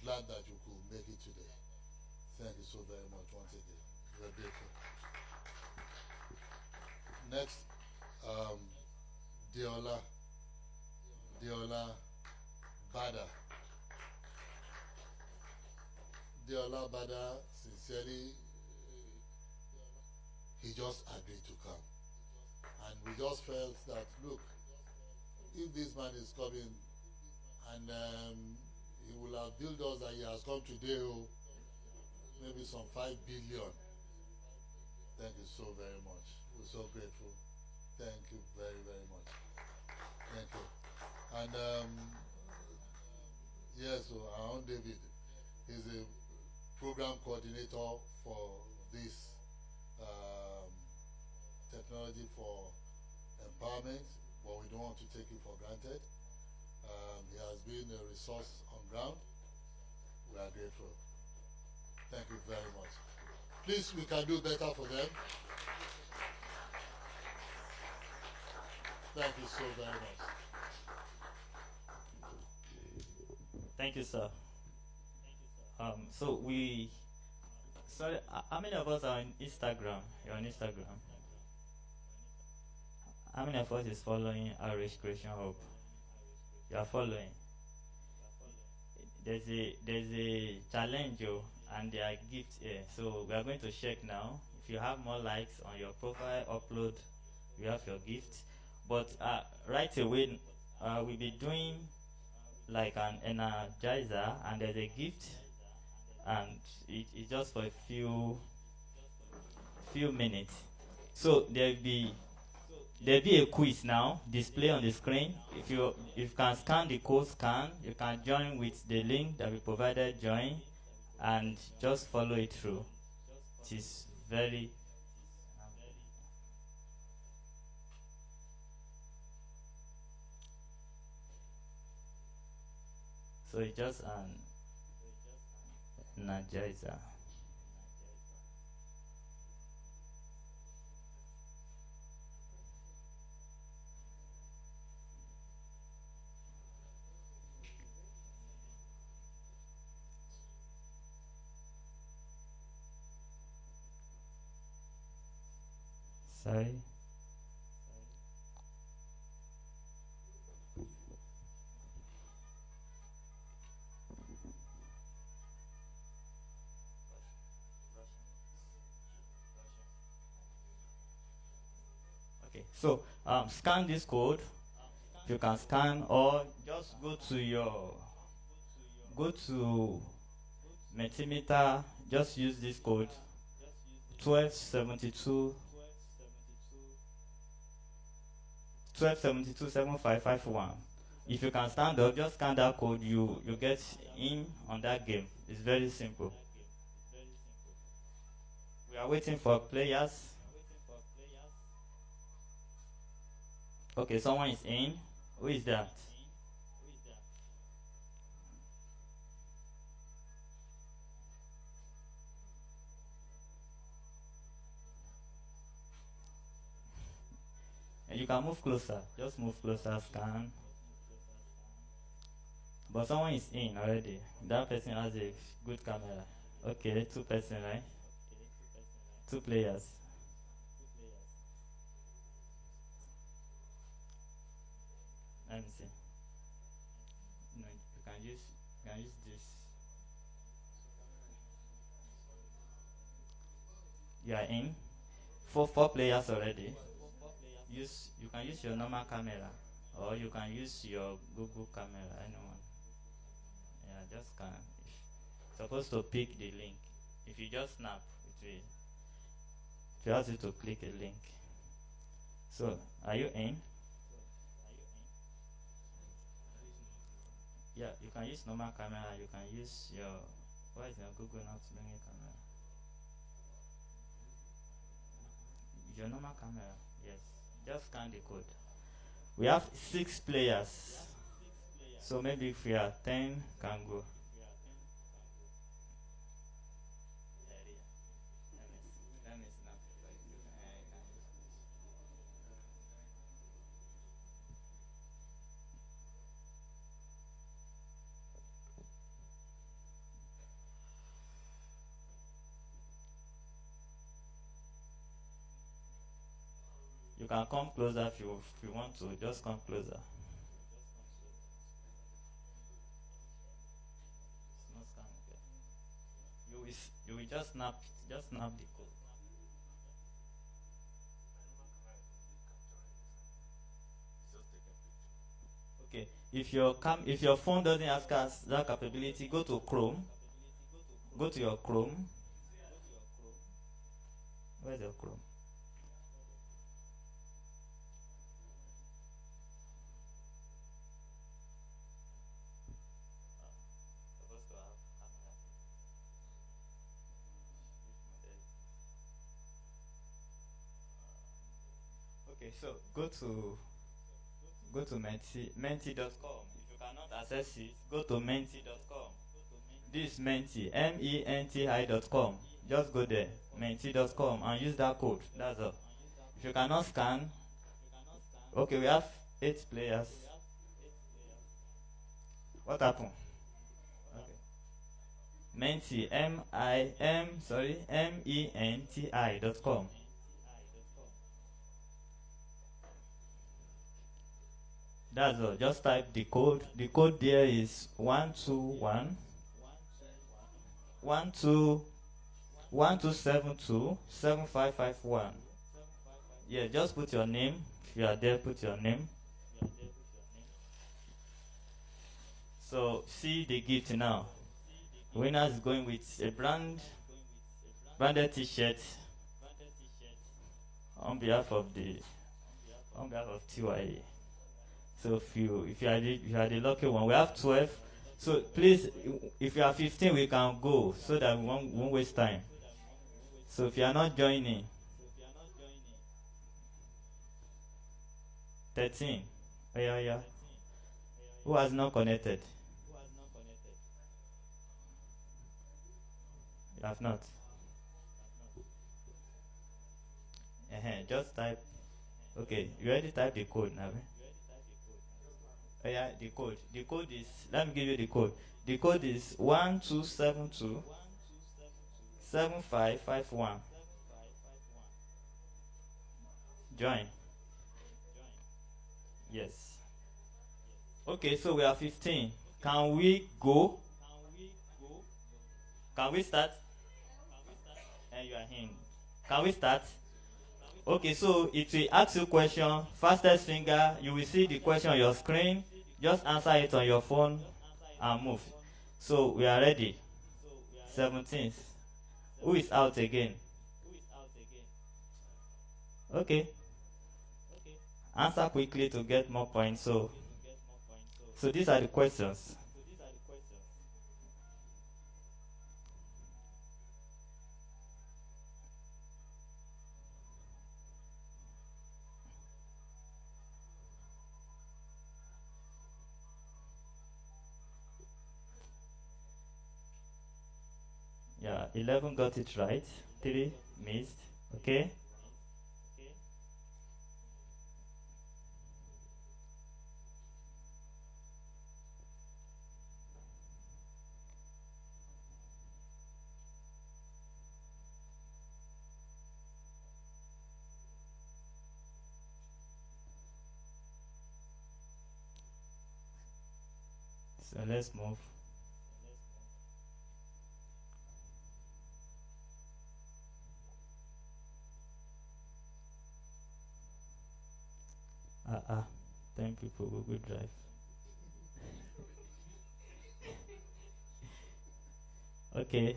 glad that you could make it today. Thank you so very much once again. We're grateful. Next, Deola Bada. Deola Bada, sincerely, he just agreed to come. And we just felt that, look, if this man is coming and he will have billed us that he has come today, maybe some 5 billion. Thank you so very much. We're so grateful. Thank you very, very much. Thank you. And yes, so our own David is a program coordinator for this technology for empowerment, but we don't want to take it for granted. He has been a resource on ground. We are grateful. Thank you very much. Please, we can do better for them. Thank you so very much. Thank you, sir. So sorry, how many of us are on Instagram? You're on Instagram. How many of us is following Irish Creation Hub? You are following. there's a challenge and there are gifts here. So we are going to check now. If you have more likes on your profile upload, you have your gift. But right away, we'll be doing like an energizer, and there's a gift, and it's just for a few minutes. So there'll be a quiz now display on the screen. If you can scan the code scan, you can join with the link that we provided, join, and just follow it through. It is very so it's just an energizer. Sorry. Okay, so scan this code. If you can scan, or just go to Mentimeter. Just use this code 1272 7551. If you can stand up, just scan that code. You get in on that game. It's very simple. We are waiting for players. Okay, someone is in. Who is that? And you can move closer. Just move closer, scan. But someone is in already. That person has a good camera. Okay, 2 person, right? 2 players. Let me see. No, you can use this. You are in. 4 players already. You can use your normal camera, or you can use your Google camera. Anyone. Yeah, just scan. Supposed to pick the link. If you just snap, it will ask you to click a link. So, are you in? Yeah, you can use normal camera. You can use your, what is your Google not bringing camera? Your normal camera, yes. Just scan the code. We have 6 players. So maybe if we are 10, can go. Let me snap. You can come closer if you want to. Just come closer. It's not scan, okay. You will just snap the code. Okay. If your phone doesn't ask us that capability, go to Chrome. Go to your Chrome. Where's your Chrome? Okay, so go to menti.com. If you cannot access it, go to menti.com. This is Menti, menti.com. Just go there, menti.com, and use that code. That's all. If you cannot scan, okay, we have 8 players. What happened? Okay. Menti, menti.com. That's all. Just type the code. The code there is 121 1272 7551. Yeah, just put your name. If you are there, put your name. So see the gift now. Winner is going with a branded T-shirt on behalf of TYE. So if you are the lucky one, we have 12. So please, if you are 15, we can go so that we won't waste time. So if you are not joining, 13. Oh, yeah. Who has not connected? You have not. Just type. Okay, you already typed the code now. Oh, yeah, the code. The code is. Let me give you the code. The code is 1272 7551. Join. Yes. Okay, so we are 15. Can we go? Can we start? And you are in. Can we start? Okay, so it will ask you question. Fastest finger, you will see the question on your screen. Just answer it on your phone and move. So we are ready. 17th. Who is out again? Okay. Answer quickly to get more points. So these are the questions. Yeah, 11 got it right. 3 missed. Okay. So let's move. Uh-uh. 10 people Google Drive. Okay.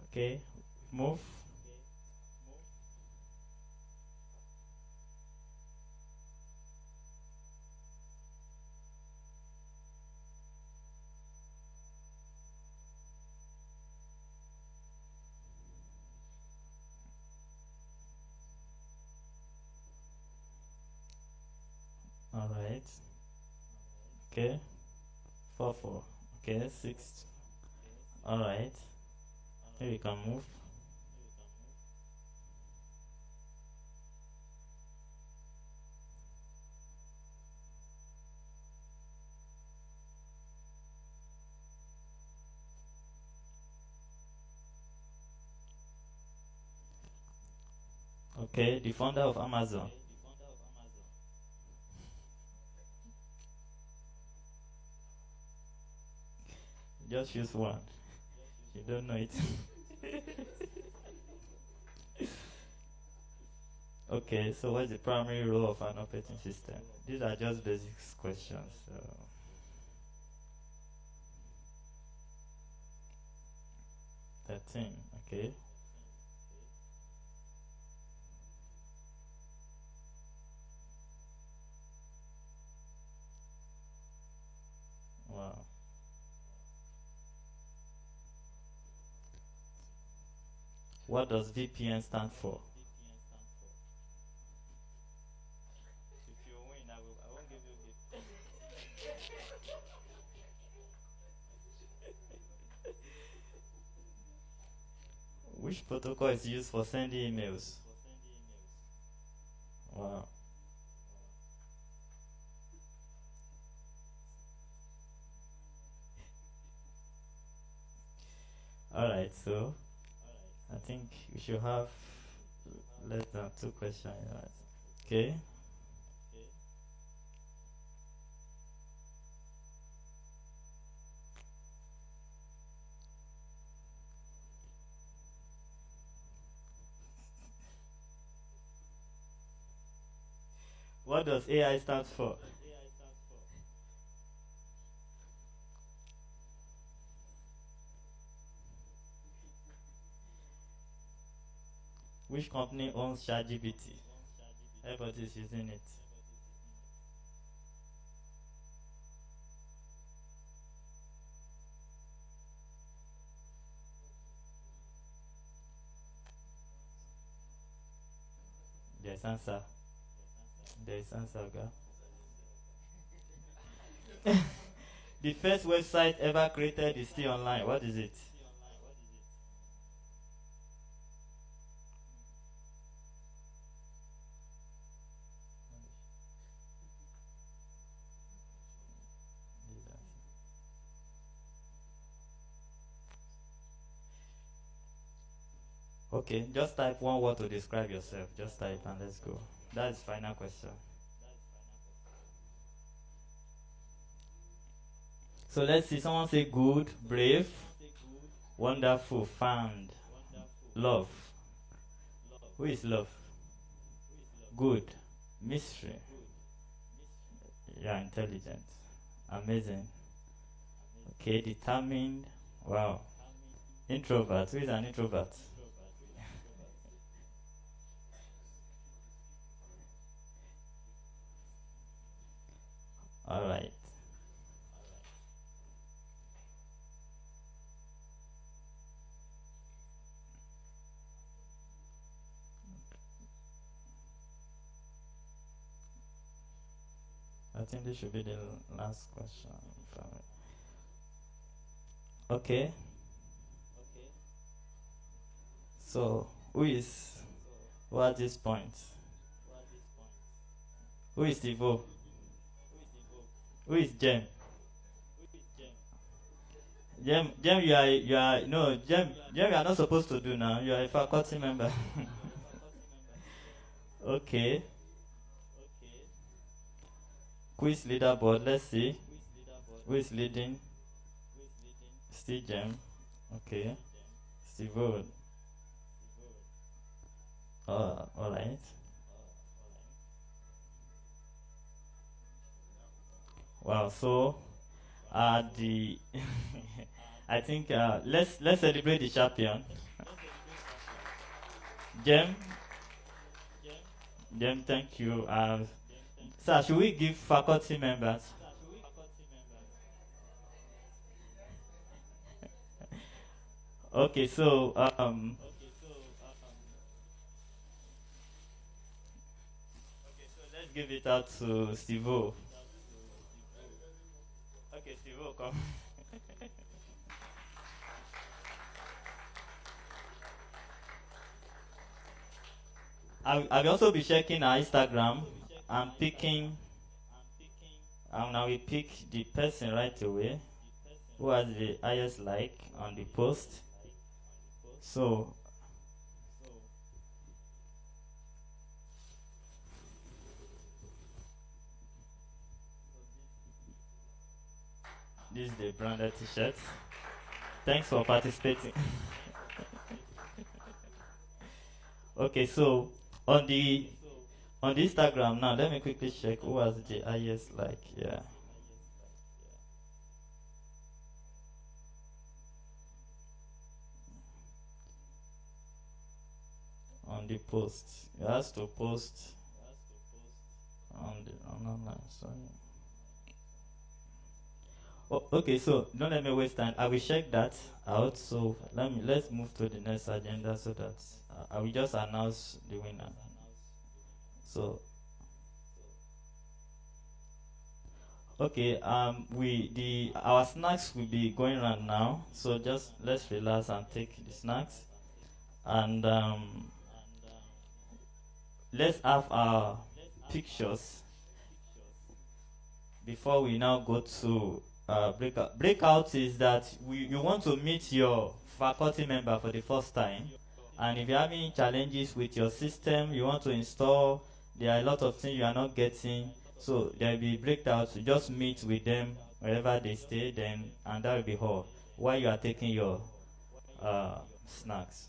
Okay. Move. All right. Okay. 4 4. Okay. 6. All right. Here we can move. Okay. The founder of Amazon. Just use one. You don't know it. Okay, so what's the primary role of an operating system? These are just basic questions. So. 13, okay. Wow. What does VPN stand for? If you win, I won't give you gift. Which protocol is used for sending emails? Wow. Alright, so I think we should have less than 2 questions. Right? Okay. What does AI stand for? Which company owns ChatGPT? Everybody's using it. There's answer. There's answer, girl. The first website ever created is still online. What is it? Okay, just type one word to describe yourself. Just type and let's go. That is final question. So let's see. Someone say good, brave, wonderful, found, love. Who is love? Good, mystery. Yeah, intelligent, amazing. Okay, determined. Wow. Introvert. Who is an introvert? All right. I think this should be the last question. Okay. So, who at this point? Who is Tivo? Who is Jem? Jem, no, Jem, you are not supposed to do now. You are a faculty member. Okay. Quiz leaderboard. Let's see. Who is leading? Still Jem. Okay. Steve. All right. Wow. So, the I think let's celebrate the champion. Jem, thank you. Sir, should we give faculty members? Okay, so let's give it out to Steve. Okay, Steve, come. I'll also be checking our Instagram and picking. Now we pick the person right away who has the highest like on the post. So this is the branded t-shirt. Thanks for participating. Okay, so on the Instagram now, let me quickly check who has the highest like. Yeah. On the post, you have to post on online. Sorry. Oh, okay, so don't let me waste time. I will check that out. So let's move to the next agenda so that I will just announce the winner. So okay, our snacks will be going around now. So just let's relax and take the snacks, and let's have our pictures before we now go to breakout. Breakout is that you want to meet your faculty member for the first time, and if you're having challenges with your system, you want to install, there are a lot of things you are not getting, so there will be breakouts. You just meet with them wherever they stay, then, and that will be all while you are taking your snacks.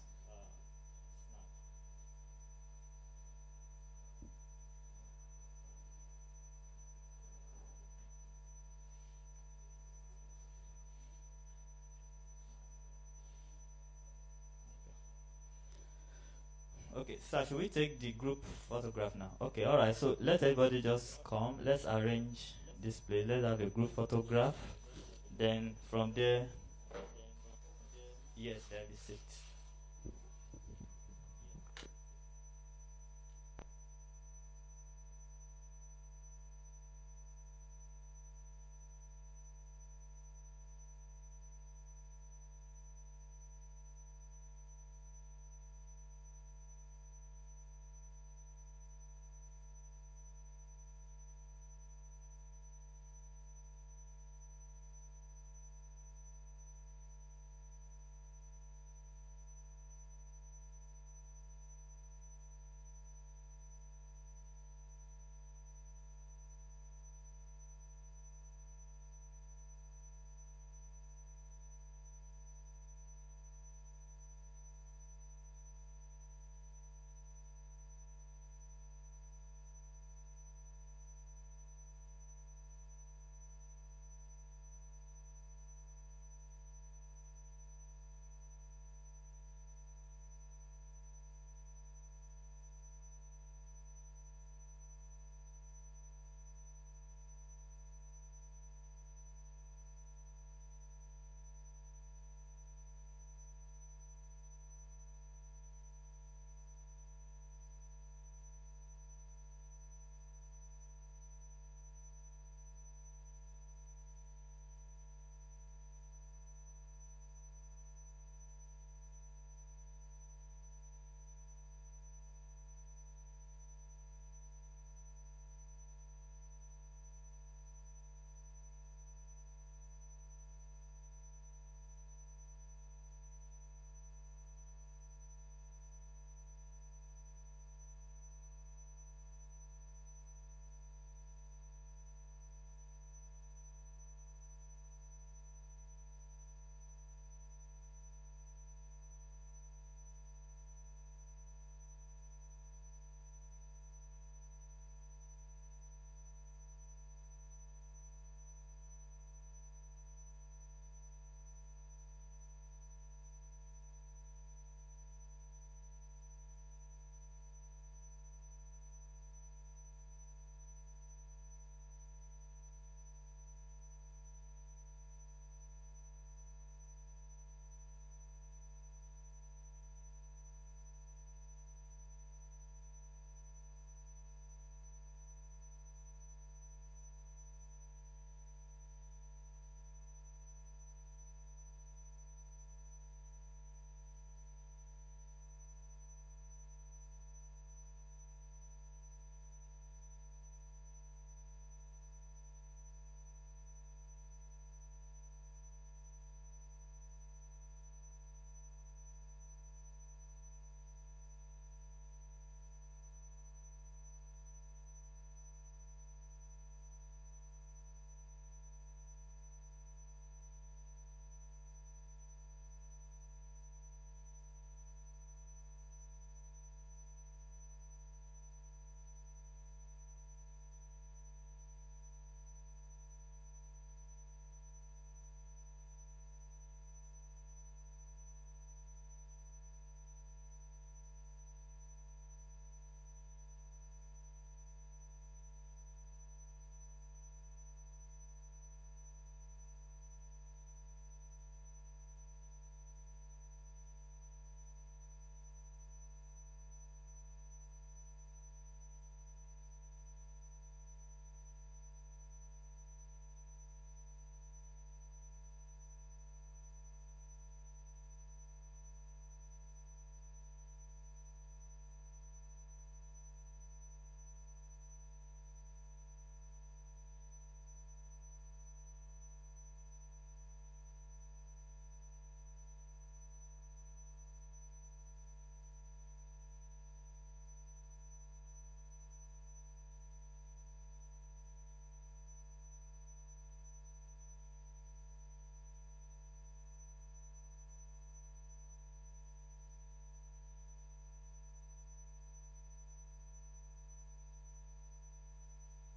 Okay, so should we take the group photograph now? Okay, all right. So let everybody just come. Let's arrange display. Let's have a group photograph. Then from there, yes, there'll be six.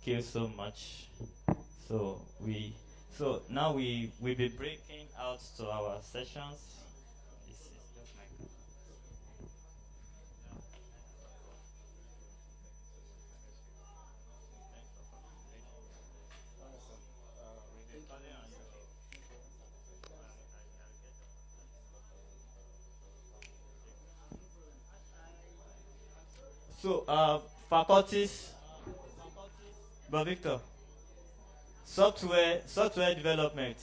you so much. So now we will be breaking out to our sessions. This is just my So, faculties, but Victor, software development,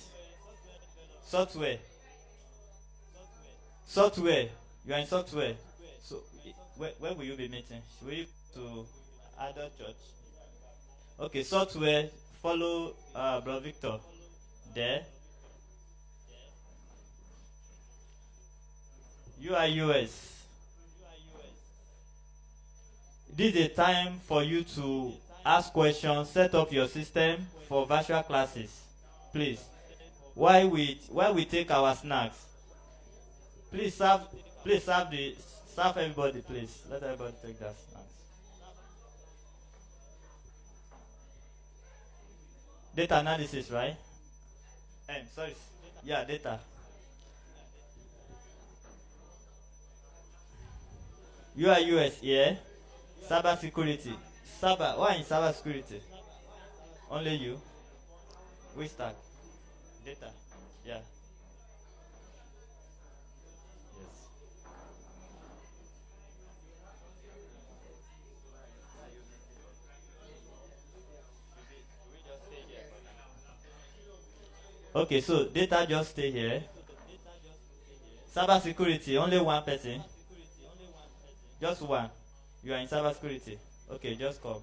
software, you are in software. So, where will you be meeting? Will you to adult church? Okay, software, follow Bro Victor there. UI US. This is a time for you to ask questions, set up your system for virtual classes. Please. While we take our snacks. Please serve everybody, please. Let everybody take their snacks. Data analysis, right? Sorry. Yeah, data. UI US, yeah. Cyber security. Why in cyber security? Only you? Which stack? Data. Yeah. Yes. Okay, so data just stay here. Cyber security, only one person. Just one. You are in cyber security. Okay, just come.